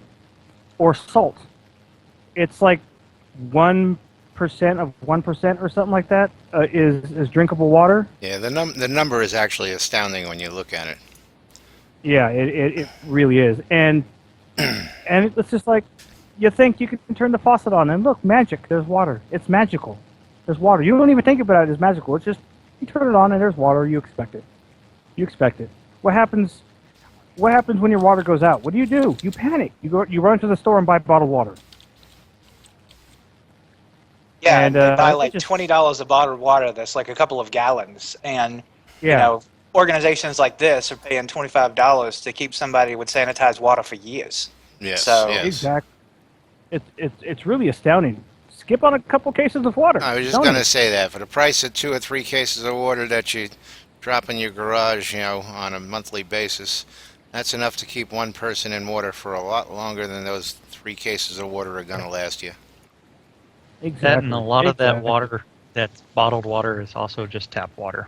or salt. It's like 1% of 1% or something like that is drinkable water. Yeah, the number is actually astounding when you look at it. Yeah, it really is. And it's just like, you think you can turn the faucet on and look, magic, there's water. It's magical. There's water. You don't even think about it as magical. It's just, you turn it on and there's water, you expect it. You expect it. What happens when your water goes out? What do? You panic. You run to the store and buy bottled water. Yeah, And, and they buy like just- $20 a bottle of water that's like a couple of gallons, and Yeah. organizations like this are paying $25 to keep somebody with sanitized water for years. Yes, So- yes. Exactly. It's really astounding. Skip on a couple cases of water. I was just Telling going you. to say that for the price of 2 or 3 cases of water that you drop in your garage, on a monthly basis, that's enough to keep one person in water for a lot longer than those 3 cases of water are going to last you. Exactly. That and a lot of that Exactly. water, that's bottled water, is also just tap water.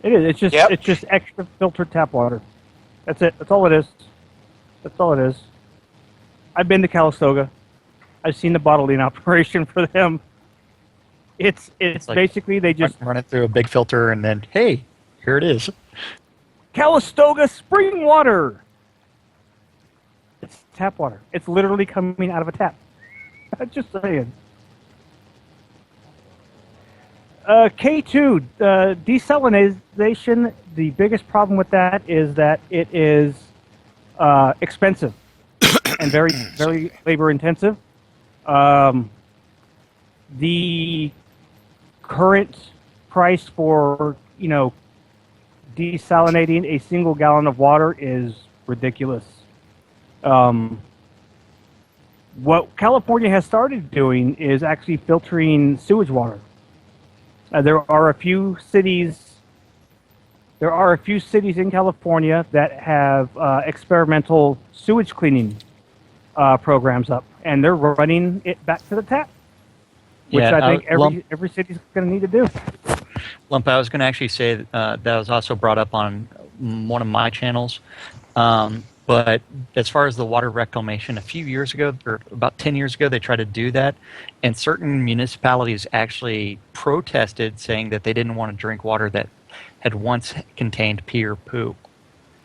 It is. It's just Yep. it's just extra filtered tap water. That's it. That's all it is. That's all it is. I've been to Calistoga. I've seen the bottling operation for them. It's like- basically they just Run it through a big filter and then, hey, here it is. Calistoga spring water. It's tap water. It's literally coming out of a tap. Just saying. K2 desalination. The biggest problem with that is that it is expensive and very labor intensive. The current price for desalinating a single gallon of water is ridiculous. What California has started doing is actually filtering sewage water. There are a few cities in California that have experimental sewage cleaning programs up, and they're running it back to the tap, which Yeah, I think Lump- every city's going to need to do. Lump, I was going to actually say that was also brought up on one of my channels. But as far as the water reclamation, a few years ago, or about 10 years ago, they tried to do that. And certain municipalities actually protested, saying that they didn't want to drink water that had once contained pee or poo.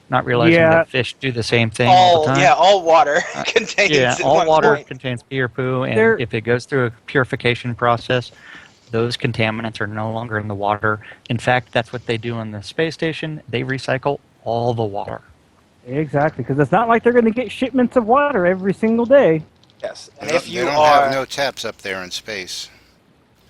Not realizing Yeah. that fish do the same thing all the time. all water contains. Yeah, at all one water point. contains pee or poo, and There- if it goes through a purification process, those contaminants are no longer in the water. In fact, that's what they do on the space station. They recycle all the water. Exactly, because it's not like they're going to get shipments of water every single day. Yes, and They if don't- you they don't are have no taps up there in space.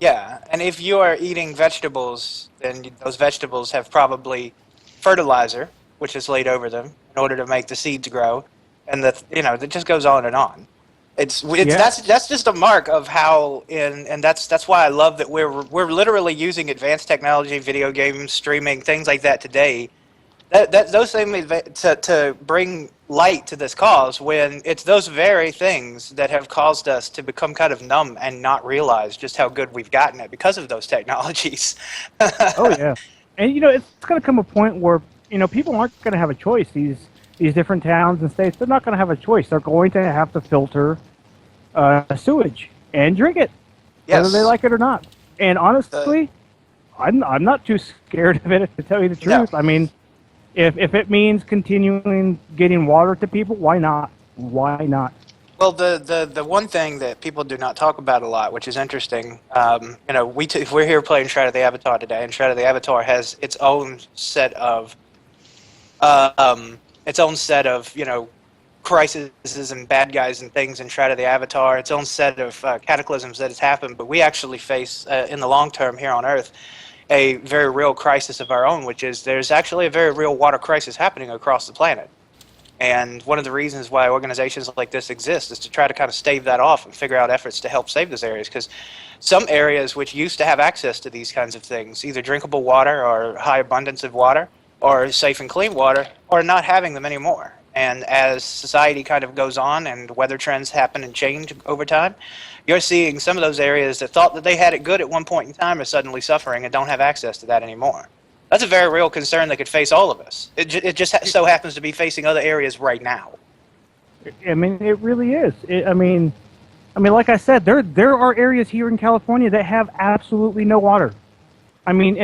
Yeah, and if you are eating vegetables, then those vegetables have probably fertilizer, which is laid over them in order to make the seeds grow, and it just goes on and on. It's Yeah. that's just a mark of how and that's why I love that we're literally using advanced technology, video games, streaming, things like that today. Those things to bring light to this cause, when it's those very things that have caused us to become kind of numb and not realize just how good we've gotten it because of those technologies. Oh yeah, and it's going to come a point where people aren't going to have a choice. These different towns and states, they're not going to have a choice. They're going to have to filter sewage and drink it, whether Yes. they like it or not. And honestly, I'm not too scared of it, to tell you the No. truth. I mean, if it means continuing getting water to people, why not? Why not? Well, the one thing that people do not talk about a lot, which is interesting, we're here playing Shroud of the Avatar today, and Shroud of the Avatar has its own set of, crises and bad guys and things in Shroud of the Avatar, its own set of cataclysms that has happened. But we actually face, in the long term here on Earth, a very real crisis of our own, which is there's actually a very real water crisis happening across the planet. And one of the reasons why organizations like this exist is to try to kind of stave that off and figure out efforts to help save those areas. Because some areas which used to have access to these kinds of things, either drinkable water or high abundance of water or safe and clean water, are not having them anymore. And as society kind of goes on and weather trends happen and change over time, you're seeing some of those areas that thought that they had it good at one point in time are suddenly suffering and don't have access to that anymore. That's a very real concern that could face all of us. It just so happens to be facing other areas right now. I mean, it really is. I mean, like I said, there are areas here in California that have absolutely no water. I mean,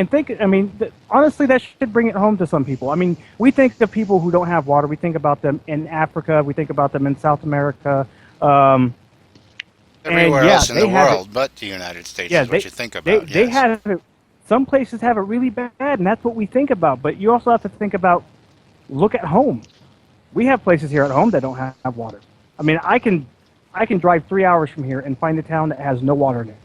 honestly, that should bring it home to some people. I mean, we think of people who don't have water. We think about them in Africa. We think about them in South America. Everywhere yeah, else in they the have world but the United States Yeah, is what you think about. They yes. have it. Some places have it really bad, and that's what we think about. But you also have to think about, look at home. We have places here at home that don't have water. I mean, I can drive 3 hours from here and find a town that has no water in it.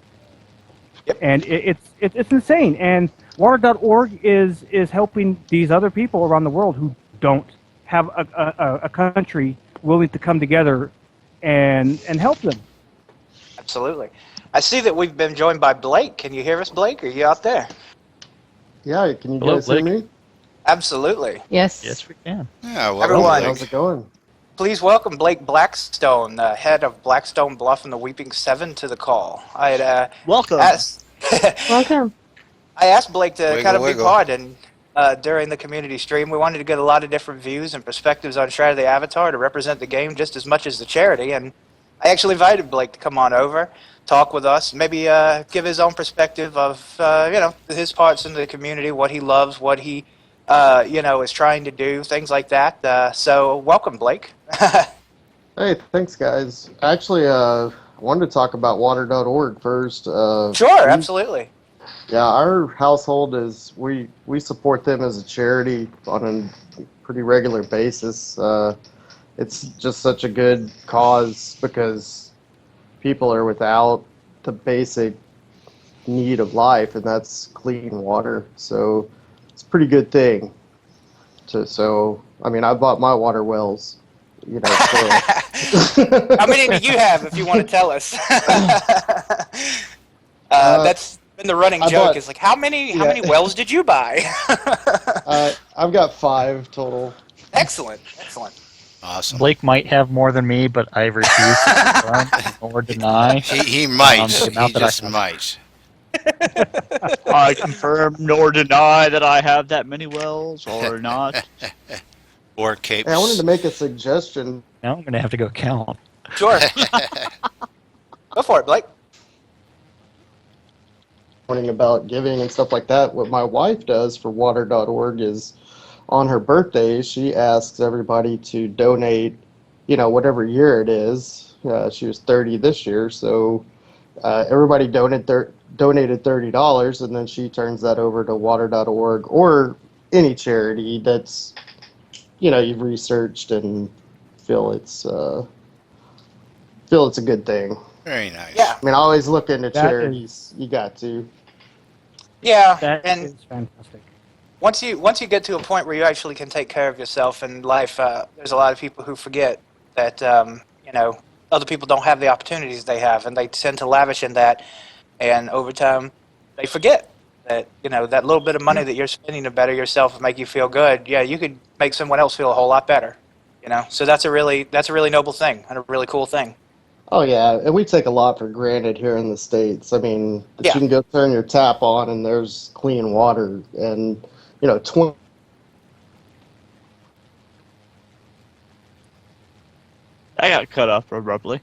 Yep. And it's insane. And Water.org is helping these other people around the world who don't have a country willing to come together and help them. Absolutely. I see that we've been joined by Blake. Can you hear us, Blake? Are you out there? Yeah, can you Hello, guys hear Blake. me? Absolutely. Yes. Yes, we can. Yeah, welcome, Everyone. How's Blake. it going? Please welcome Blake Blackstone, head of Blackstone Bluff and the Weeping Seven, to the call. I had Welcome. asked, Welcome. I asked Blake to Wiggle, kind of be wiggle. part and during the community stream. We wanted to get a lot of different views and perspectives on Shroud of the Avatar to represent the game just as much as the charity. And I actually invited Blake to come on over, talk with us, maybe give his own perspective of his parts in the community, what he loves, what he is trying to do, things like that. So welcome, Blake. Hey, thanks, guys. Actually, I wanted to talk about water.org first. Sure, absolutely. Yeah, our household we support them as a charity on a pretty regular basis. It's just such a good cause because people are without the basic need of life, and that's clean water. So it's a pretty good thing. I bought my water wells, so. How many do you have, if you want to tell us? That's been the running joke. Is like, how many wells did you buy? I've got 5 total. Excellent. Awesome. Blake might have more than me, but I refuse to confirm or deny. He might. the He amount that I just have. might. I confirm nor deny that I have that many wells or not. Or capes. Hey, I wanted to make a suggestion. Now I'm going to have to go count. Sure. Go for it, Blake. About giving and stuff like that. What my wife does for water.org is on her birthday, she asks everybody to donate, whatever year it is. She was 30 this year, so everybody donated $30, and then she turns that over to water.org or any charity that's, you've researched and feel it's a good thing. Very nice. Yeah. I always look into That charities. You got to. Yeah, That and is fantastic. once you get to a point where you actually can take care of yourself in life, there's a lot of people who forget that other people don't have the opportunities they have, and they tend to lavish in that, and over time they forget that that little bit of money that you're spending to better yourself and make you feel good. Yeah, you could make someone else feel a whole lot better. So that's a really noble thing and a really cool thing. Oh yeah, and we take a lot for granted here in the States. That you can go turn your tap on and there's clean water, and 20. I got cut off abruptly.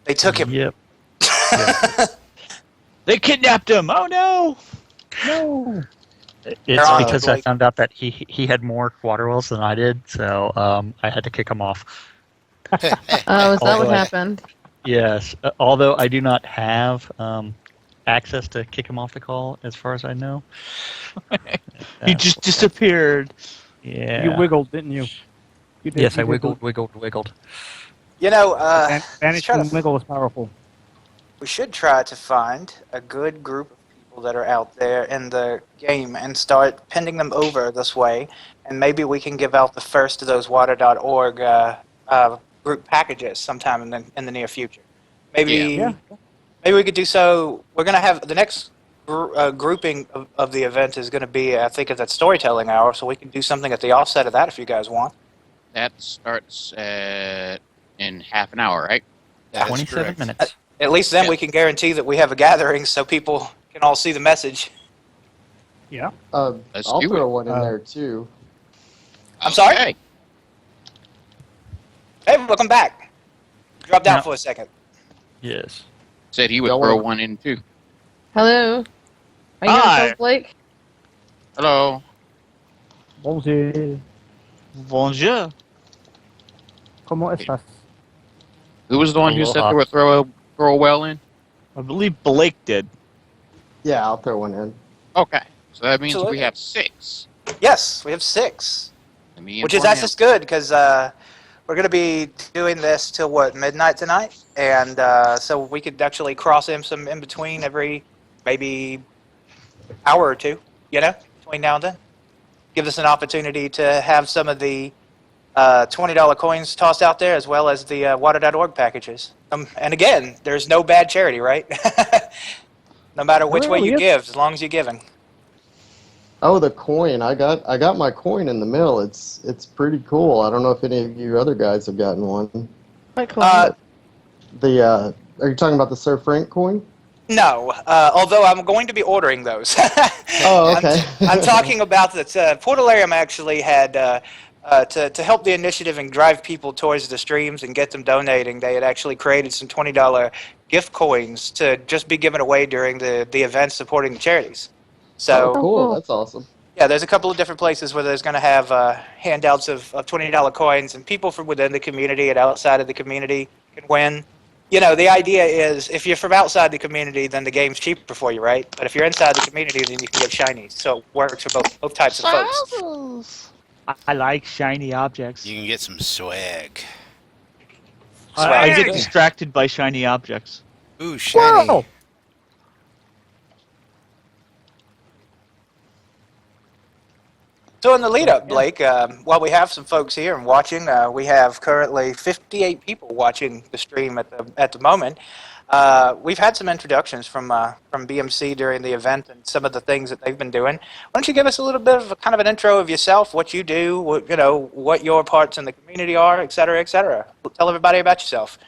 They took him. Yep. They kidnapped him. Oh no! No. It's on, because I Blake. found out that he had more water wells than I did, so I had to kick him off. Oh, is that what Although I- happened? Yes, although I do not have access to kick him off the call, as far as I know. He just disappeared. Yeah. You wiggled, didn't you? You did, Yes, you I did. wiggled. Vanishing wiggle is powerful. We should try to find a good group of people that are out there in the game and start pending them over this way, and maybe we can give out the first of those water.org group packages sometime in the near future. Maybe Yeah. maybe we could do so. We're going to have the next grouping of the event is going to be, I think, at that storytelling hour, so we can do something at the offset of that if you guys want. That starts in half an hour, right? That is 27 correct. minutes. At least then Yeah. we can guarantee that we have a gathering so people can all see the message. Yeah. Let's I'll do throw it. one in there too. I'm sorry? Okay. Hey, welcome back. Dropped out Now- for a second. Yes. Said he would Y'all throw wanna- one in too. Hello. Are you Hi. on Blake? Hello. Bonjour. Bonjour. ¿Cómo estás? Who was the one who said Aloha. they would throw a well in? I believe Blake did. Yeah, I'll throw one in. Okay. So that means Absolutely. we have 6. Yes, we have 6, Let me which is inform that's just good because we're going to be doing this till midnight tonight, and so we could actually cross in some in between every maybe hour or two, between now and then. Gives us an opportunity to have some of the $20 coins tossed out there, as well as the water.org packages. And again, there's no bad charity, right? No matter which way you give, as long as you're giving. Oh, the coin! I got my coin in the mail. It's pretty cool. I don't know if any of you other guys have gotten one. Quite cool. Are you talking about the Sir Frank coin? No, although I'm going to be ordering those. Oh, okay. I'm talking about that. Portalarium actually had to help the initiative and drive people towards the streams and get them donating. They had actually created some $20 gift coins to just be given away during the events supporting the charities. So Oh, cool. That's awesome. yeah, there's a couple of different places where there's going to have handouts of $20 coins, and people from within the community and outside of the community can win. The idea is if you're from outside the community, then the game's cheaper for you, right? But if you're inside the community, then you can get shinies. So it works for both types of folks. I like shiny objects. You can get some swag. I get Swag. distracted by shiny objects. Ooh, shiny. Whoa! So in the lead up, Blake, while we have some folks here and watching, we have currently 58 people watching the stream at the moment. We've had some introductions from BMC during the event and some of the things that they've been doing. Why don't you give us a little bit of kind of an intro of yourself, what you do, what your parts in the community are, et cetera, et cetera. Tell everybody about yourself.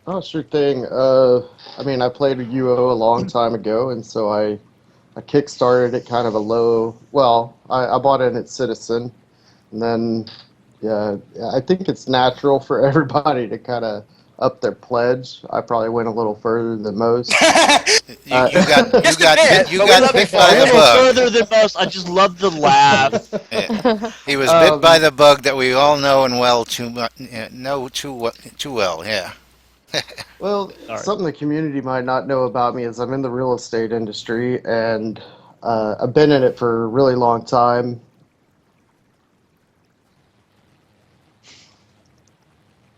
Oh, sure thing. I played with UO a long time ago, and so I kickstarted it kind of a low. Well, I bought it at Citizen, and then I think it's natural for everybody to kind of up their pledge. I probably went a little further than most. You got bit by A the little bug. further than most. I just love the laugh. Yeah. He was bit by the bug that we all know and know too well. Yeah. Well, something the community might not know about me is I'm in the real estate industry, and I've been in it for a really long time.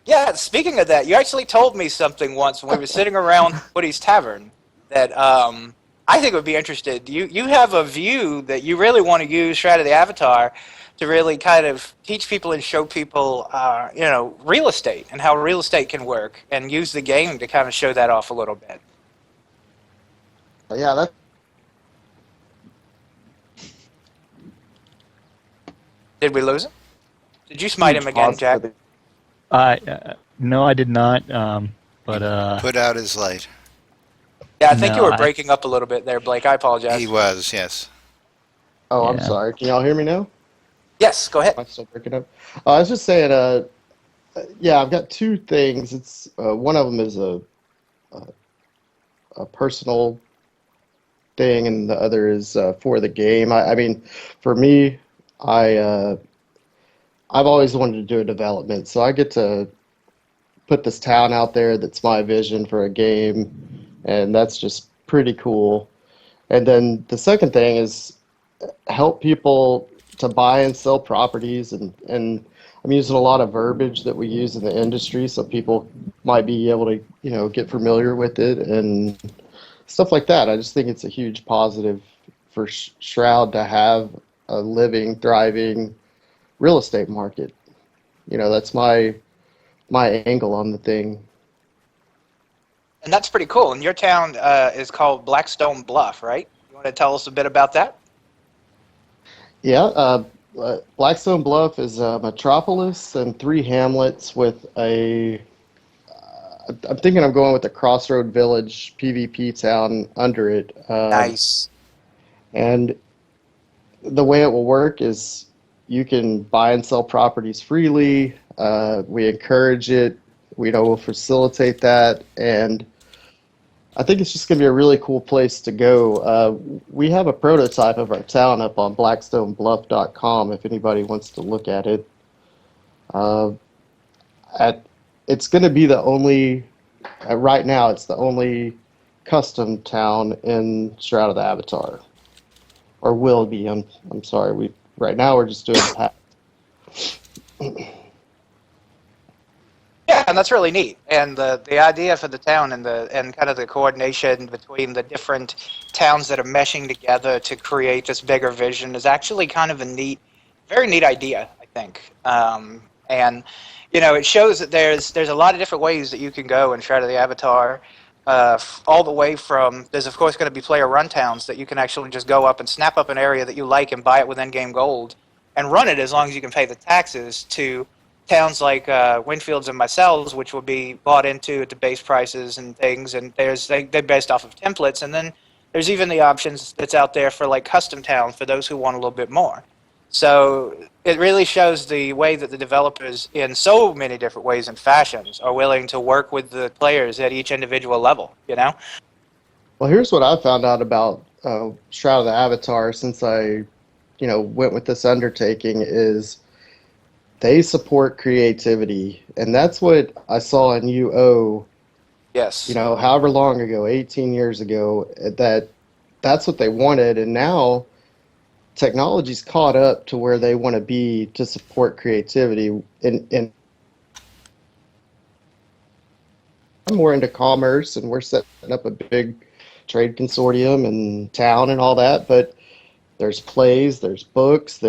Yeah, speaking of that, you actually told me something once when we were sitting around Woody's Tavern that I think would be interested. You have a view that you really want to use Shroud of the Avatar to really kind of teach people and show people, real estate and how real estate can work, and use the game to kind of show that off a little bit. Yeah, that's Did we lose him? Did you smite him again, Jack? No, I did not. But Put out his light. Yeah, I think No, you were I- breaking up a little bit there, Blake. I apologize. He was, yes. Oh, I'm Yeah. sorry. Can y'all hear me now? Yes, go ahead. Am I still breaking up? I was just saying, I've got two things. It's one of them is a personal thing, and the other is for the game. For me, I've always wanted to do a development, so I get to put this town out there that's my vision for a game, and that's just pretty cool. And then the second thing is help people to buy and sell properties, and I'm using a lot of verbiage that we use in the industry so people might be able to get familiar with it and stuff like that. I just think it's a huge positive for Shroud to have a living, thriving real estate market. That's my angle on the thing. And that's pretty cool. And your town is called Blackstone Bluff, right? You want to tell us a bit about that? Yeah, Blackstone Bluff is a metropolis and 3 hamlets with I'm thinking I'm going with a Crossroad Village PvP town under it. Nice. And the way it will work is you can buy and sell properties freely. We encourage it. We'll facilitate that. And I think it's just going to be a really cool place to go. We have a prototype of our town up on blackstonebluff.com if anybody wants to look at it. It's going to be the only, right now, it's the only custom town in Shroud of the Avatar. Or will be. I'm sorry. Right now we're just doing that. Yeah, and that's really neat. And the idea for the town and kind of the coordination between the different towns that are meshing together to create this bigger vision is actually kind of a very neat idea, I think. And it shows that there's a lot of different ways that you can go and try to the Avatar. All the way from, there's of course going to be player run towns that you can actually just go up and snap up an area that you like and buy it with in-game gold and run it as long as you can pay the taxes, to towns like Winfields and Marcel's, which will be bought into at the base prices and things, and they're based off of templates, and then there's even the options that's out there for like custom towns for those who want a little bit more. So it really shows the way that the developers, in so many different ways and fashions, are willing to work with the players at each individual level, Well, here's what I found out about Shroud of the Avatar since I, went with this undertaking is they support creativity, and that's what I saw in UO. Yes. However long ago, 18 years ago, that's what they wanted, and now technology's caught up to where they want to be to support creativity. And I'm more into commerce, and we're setting up a big trade consortium and town and all that, but there's plays, there's books,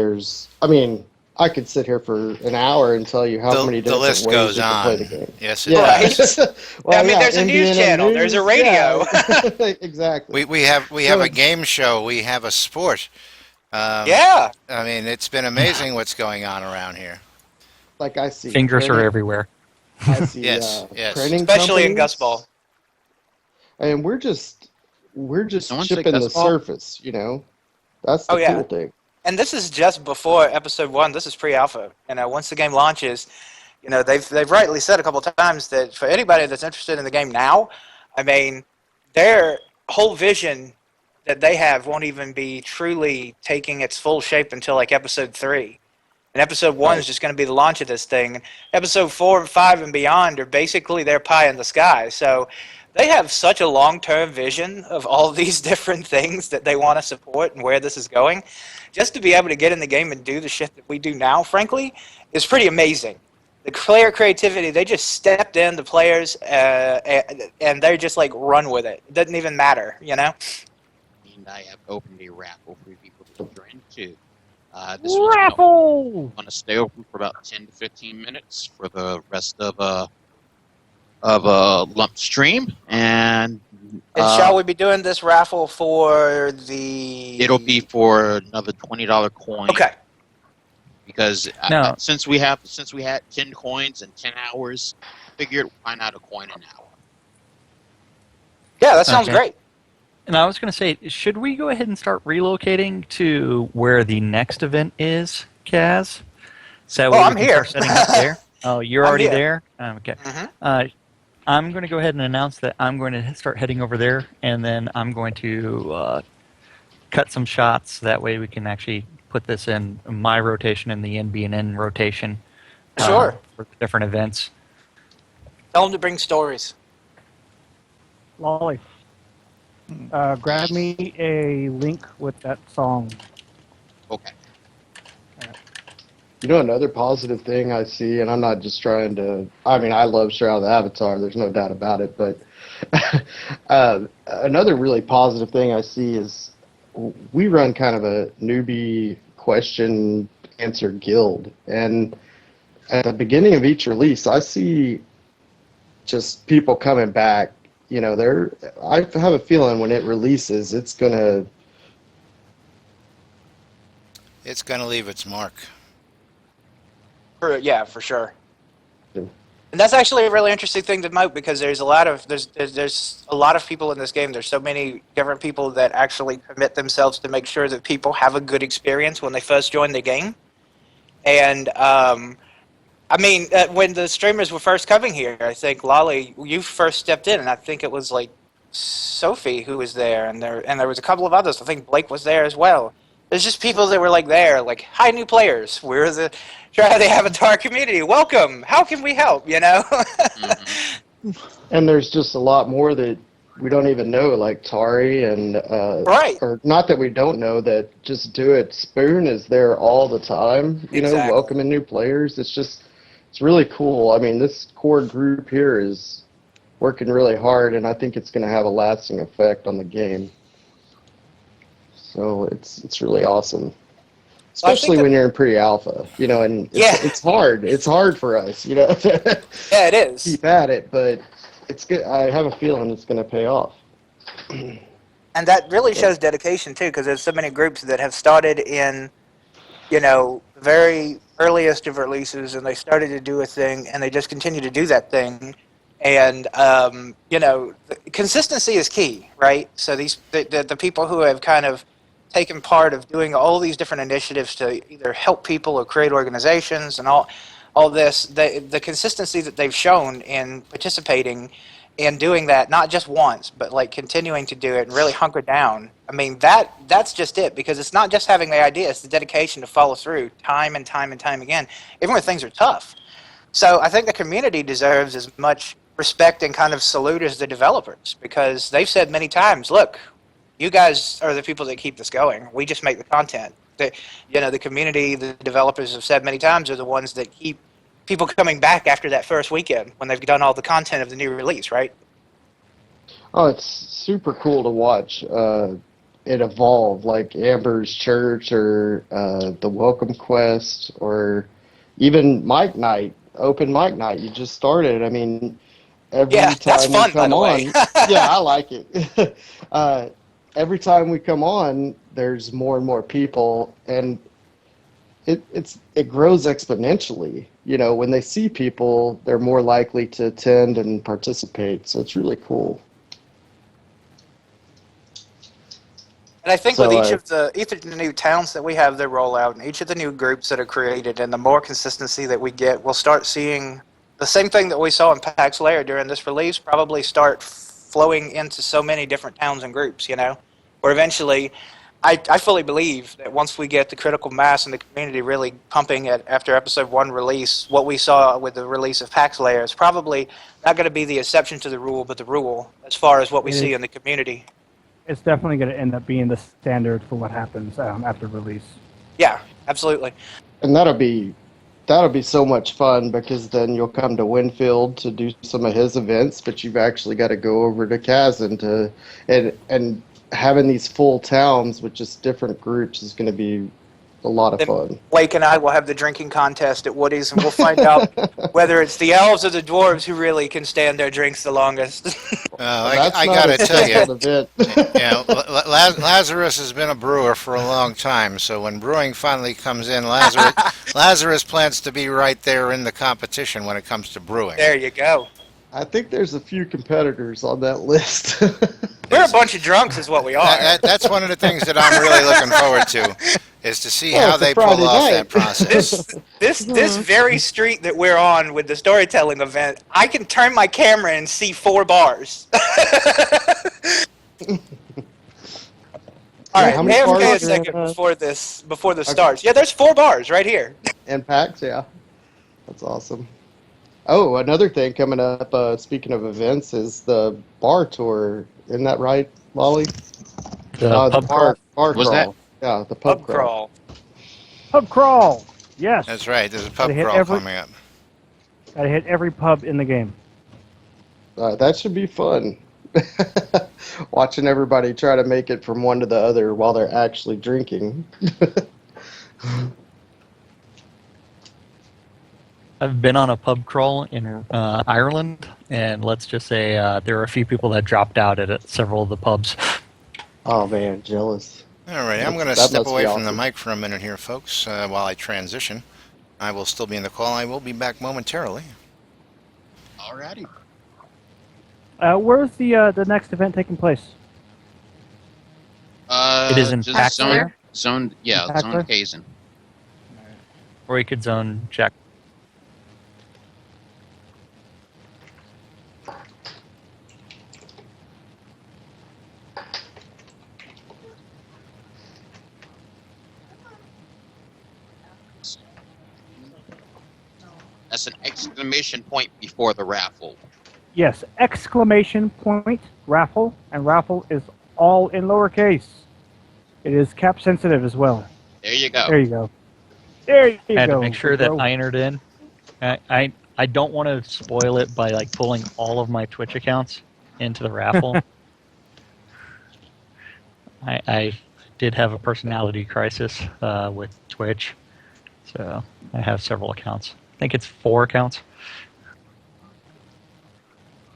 I could sit here for an hour and tell you how many The different list ways goes you can play on. the game. Yes, it Yeah. does. Well, there's a news NBNN channel, there's a radio. Yeah. Exactly. We have So- a game show. We have a sport. Yeah. I mean, it's been amazing what's going on around here. Like I see. Fingers are printing- everywhere. I see Yes, yes. printing Especially in companies, Gus Ball. And we're just Someone say chipping the Gus Ball? surface, That's the Oh, yeah. cool thing. And this is just before episode 1. This is pre-alpha. Once the game launches, they've rightly said a couple of times that for anybody that's interested in the game now, their whole vision that they have won't even be truly taking its full shape until like episode 3. And episode 1 is just going to be the launch of this thing. Episode 4 and 5 and beyond are basically their pie in the sky. So they have such a long-term vision of all these different things that they want to support and where this is going. Just to be able to get in the game and do the shit that we do now, frankly, is pretty amazing. The player creativity, they just stepped in, the players, and they're just like run with it. It doesn't even matter, And I have opened a raffle for people to join too. This one's Raffle! going to stay open for about 10 to 15 minutes for the rest of a lump stream, and shall we be doing this raffle for the... it'll be for another $20 coin. Okay. Because No. since we had 10 coins and 10 hours, figured why not a coin an hour? Yeah, that sounds Okay. great. And I was going to say, should we go ahead and start relocating to where the next event is, Kaz? So Oh, I'm we can here. start setting up there. Oh, you're I'm already here. there? Okay. Mhm. I'm going to go ahead and announce that I'm going to start heading over there, and then I'm going to cut some shots. That way we can actually put this in my rotation and the NBNN rotation. Sure. For different events. Tell them to bring stories. Lolly, grab me a link with that song. Okay. Another positive thing I see, and I'm not just trying to, I love Shroud of the Avatar, there's no doubt about it, but another really positive thing I see is we run kind of a newbie question answer guild, and at the beginning of each release, I see just people coming back. I have a feeling when it releases, it's gonna leave its mark. Yeah, for sure. Yeah. And that's actually a really interesting thing to note, because there's a lot of people in this game. There's so many different people that actually commit themselves to make sure that people have a good experience when they first join the game. And when the streamers were first coming here, I think Lolly, you first stepped in, and I think it was like Sophie who was there, and there was a couple of others. I think Blake was there as well. There's just people that were like, hi, new players. We're the Try the Avatar community. Welcome. How can we help? Mm-hmm. And there's just a lot more that we don't even know, like Tari and Right. or not that we don't know, that just do it. Spoon is there all the time, Exactly. welcoming new players. It's just it's really cool. I mean, this core group here is working really hard, and I think it's going to have a lasting effect on the game. So it's really awesome, especially when you're in pre-alpha, you know. And it's hard. It's hard for us, you know, to Yeah, it is. keep at it, but it's good. I have a feeling it's going to pay off. And that really shows dedication too, because there's so many groups that have started in, you know, very earliest of releases, and they started to do a thing, and they just continue to do that thing. And you know, consistency is key, right? So the people who have kind of taken part of doing all these different initiatives to either help people or create organizations and all this, the consistency that they've shown in participating in doing that, not just once, but like continuing to do it and really hunker down. I mean, that's just it, because it's not just having the idea, it's the dedication to follow through time and time and time again, even when things are tough. So I think the community deserves as much respect and kind of salute as the developers, because they've said many times, look, you guys are the people that keep this going. We just make the content. You know, the community, the developers have said many times, are the ones that keep people coming back after that first weekend when they've done all the content of the new release, right? Oh, it's super cool to watch it evolve, like Amber's Church or the Welcome Quest, or even Mike Night, Open Mike Night. You just started. I mean, every time we come on, yeah, I like it. Every time we come on, there's more and more people, and it grows exponentially. You know, when they see people, they're more likely to attend and participate. So it's really cool. And I think with each of the new towns that we have that roll out, and each of the new groups that are created, and the more consistency that we get, we'll start seeing the same thing that we saw in Pax Lair during this release probably start flowing into so many different towns and groups, you know, where eventually I fully believe that once we get the critical mass in the community really pumping after episode 1 release, what we saw with the release of Pax Lair is probably not going to be the exception to the rule, but the rule as far as what we see in the community. It's definitely going to end up being the standard for what happens after release. Yeah, absolutely. And that'll be so much fun, because then you'll come to Winfield to do some of his events, but you've actually got to go over to Kazan to and having these full towns with just different groups is going to be a lot of fun. Blake and I will have the drinking contest at Woody's, and we'll find out whether it's the elves or the dwarves who really can stand their drinks the longest. I gotta tell you, Lazarus has been a brewer for a long time, so when brewing finally comes in, Lazarus plans to be right there in the competition when it comes to brewing. There you go. I think there's a few competitors on that list. We're a bunch of drunks is what we are. That's one of the things that I'm really looking forward to, is to see how they pull off that process. This very street that we're on with the storytelling event, I can turn my camera and see 4 bars. All right, AFK a second before this starts. Yeah, there's 4 bars right here. And PAX, yeah. That's awesome. Oh, another thing coming up, speaking of events, is the bar tour. Isn't that right, Molly? The pub crawl. Bar Was crawl. Yeah, the pub crawl. Pub crawl. Yes. That's right. There's a pub crawl coming up. Gotta hit every pub in the game. That should be fun. Watching everybody try to make it from one to the other while they're actually drinking. I've been on a pub crawl in Ireland, and let's just say there were a few people that dropped out at several of the pubs. Oh man, jealous. All right, I'm going to step away from the mic for a minute here, folks, while I transition. I will still be in the call. I will be back momentarily. Alrighty. Where's the next event taking place? It is in Pax Lair? Zone Kazan. Or you could zone Jack. That's an exclamation point before the raffle. Yes, exclamation point, raffle, and raffle is all in lowercase. It is cap sensitive as well. There you go. There you go. There you go. I had to make sure that I entered in. I don't want to spoil it by like pulling all of my Twitch accounts into the raffle. I did have a personality crisis with Twitch, so I have several accounts. I think it's 4 accounts.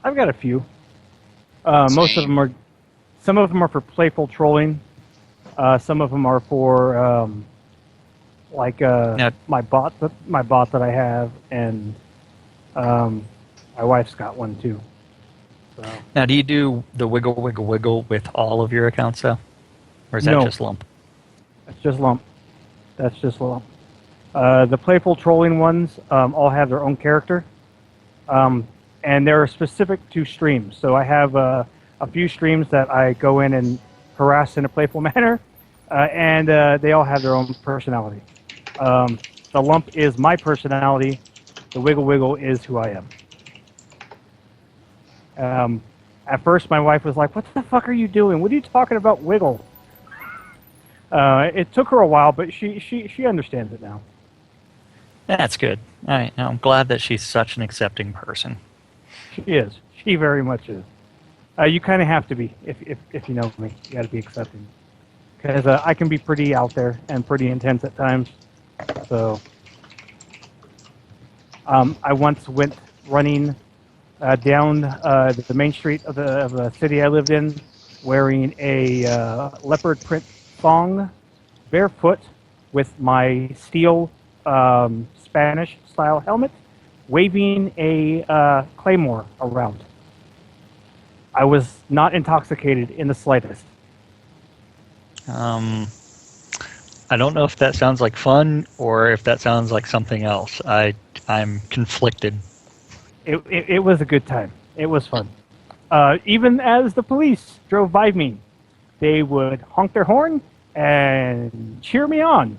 I've got a few. Most of them are. Some of them are for playful trolling. Some of them are for my bot that I have, and my wife's got one too. So. Now, do you do the wiggle, wiggle, wiggle with all of your accounts, though? Or is that No. just lump? That's just lump. That's just lump. The playful trolling ones all have their own character, and they're specific to streams. So I have a few streams that I go in and harass in a playful manner, and they all have their own personality. The lump is my personality. The wiggle wiggle is who I am. At first, my wife was like, "What the fuck are you doing? What are you talking about, wiggle?" It took her a while, but she understands it now. That's good. I'm glad that she's such an accepting person. She is. She very much is. You kind of have to be if you know me. You got to be accepting, because I can be pretty out there and pretty intense at times. So I once went running down the main street of the city I lived in, wearing a leopard print thong, barefoot, with my steel Spanish-style helmet, waving a claymore around. I was not intoxicated in the slightest. I don't know if that sounds like fun or if that sounds like something else. I'm conflicted. It was a good time. It was fun. Even as the police drove by me, they would honk their horn and cheer me on.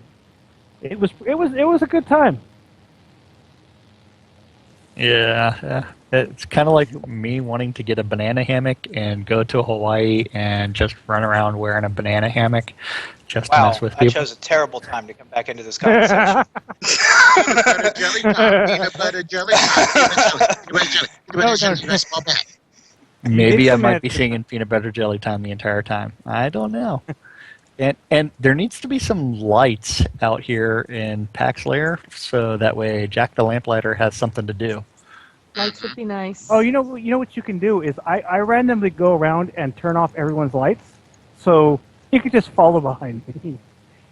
It was a good time. Yeah, it's kind of like me wanting to get a banana hammock and go to Hawaii and just run around wearing a banana hammock just to mess with I people. chose a terrible time to come back into this conversation. Peanut butter jelly time. Peanut butter jelly time. Peanut butter jelly. Peanut butter jelly. Nice small bag. Maybe I might be singing peanut butter jelly time the entire time. I don't know. And there needs to be some lights out here in Pax Lair, so that way Jack the Lamplighter has something to do. Lights would be nice. Oh, you know what you can do is I randomly go around and turn off everyone's lights, so you can just follow behind me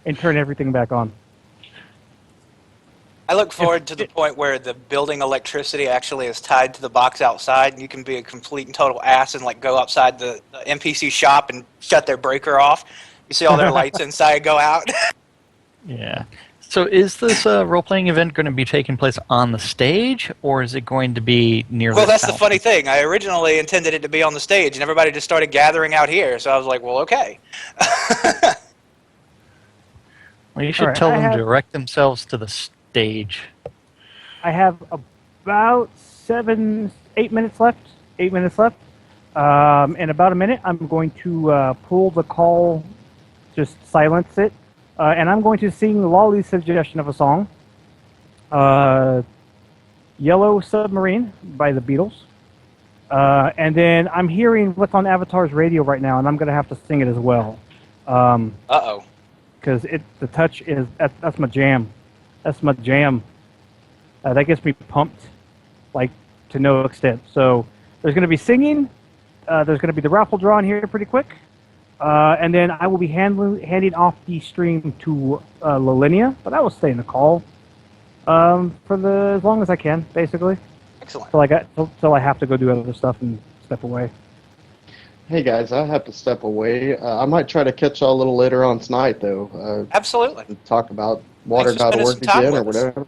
and turn everything back on. I look forward to the point where the building electricity actually is tied to the box outside, and you can be a complete and total ass and like go outside the NPC shop and shut their breaker off. You see all their lights inside go out. Yeah. So is this role-playing event going to be taking place on the stage, or is it going to be near Well, the that's the fountain? funny thing. I originally intended it to be on the stage, and everybody just started gathering out here. So I was like, well, okay. Well, you should All right, tell I them have- to direct themselves to the stage. I have about 8 minutes left. 8 minutes left. In about a minute, I'm going to pull the call, just silence it, and I'm going to sing Lolly's suggestion of a song, Yellow Submarine by the Beatles. And then I'm hearing what's on Avatar's radio right now, and I'm going to have to sing it as well. Uh-oh. Because the touch is, that's my jam. That's my jam. That gets me pumped, like, to no extent. So there's going to be singing. There's going to be the raffle draw in here pretty quick. And then I will be handing off the stream to Lolinia, but I will stay in the call for as long as I can, basically. Excellent. Till I have to go do other stuff and step away. Hey guys, I have to step away. I might try to catch y'all a little later on tonight, though. Absolutely. To talk about Thanks for spending water.org some time again or with us. whatever.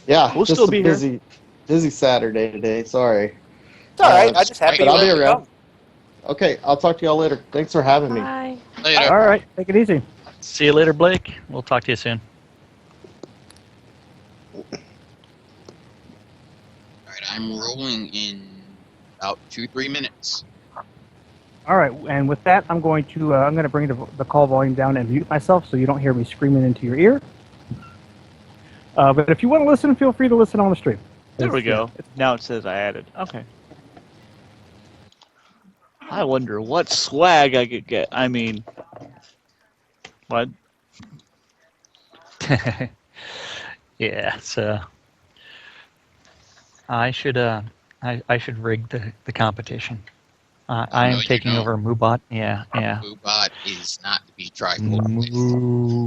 Yeah, We'll just still a be here. busy Saturday today. Sorry. It's all right. I just happy but you I'll be let me around. come. Okay, I'll talk to y'all later. Thanks for having me. Bye. Later. All right, take it easy. See you later, Blake. We'll talk to you soon. All right, I'm rolling in about 2-3 minutes. All right, and with that, I'm going to bring the call volume down and mute myself so you don't hear me screaming into your ear. But if you want to listen, feel free to listen on the stream. There we It's- go. Now it says I added. Okay. I wonder what swag I could get. I mean, what? Yeah, so I should I should rig the competition. I No, am you taking don't. over Moobot. Yeah, yeah. Boobot is not to be trifled with. Moo.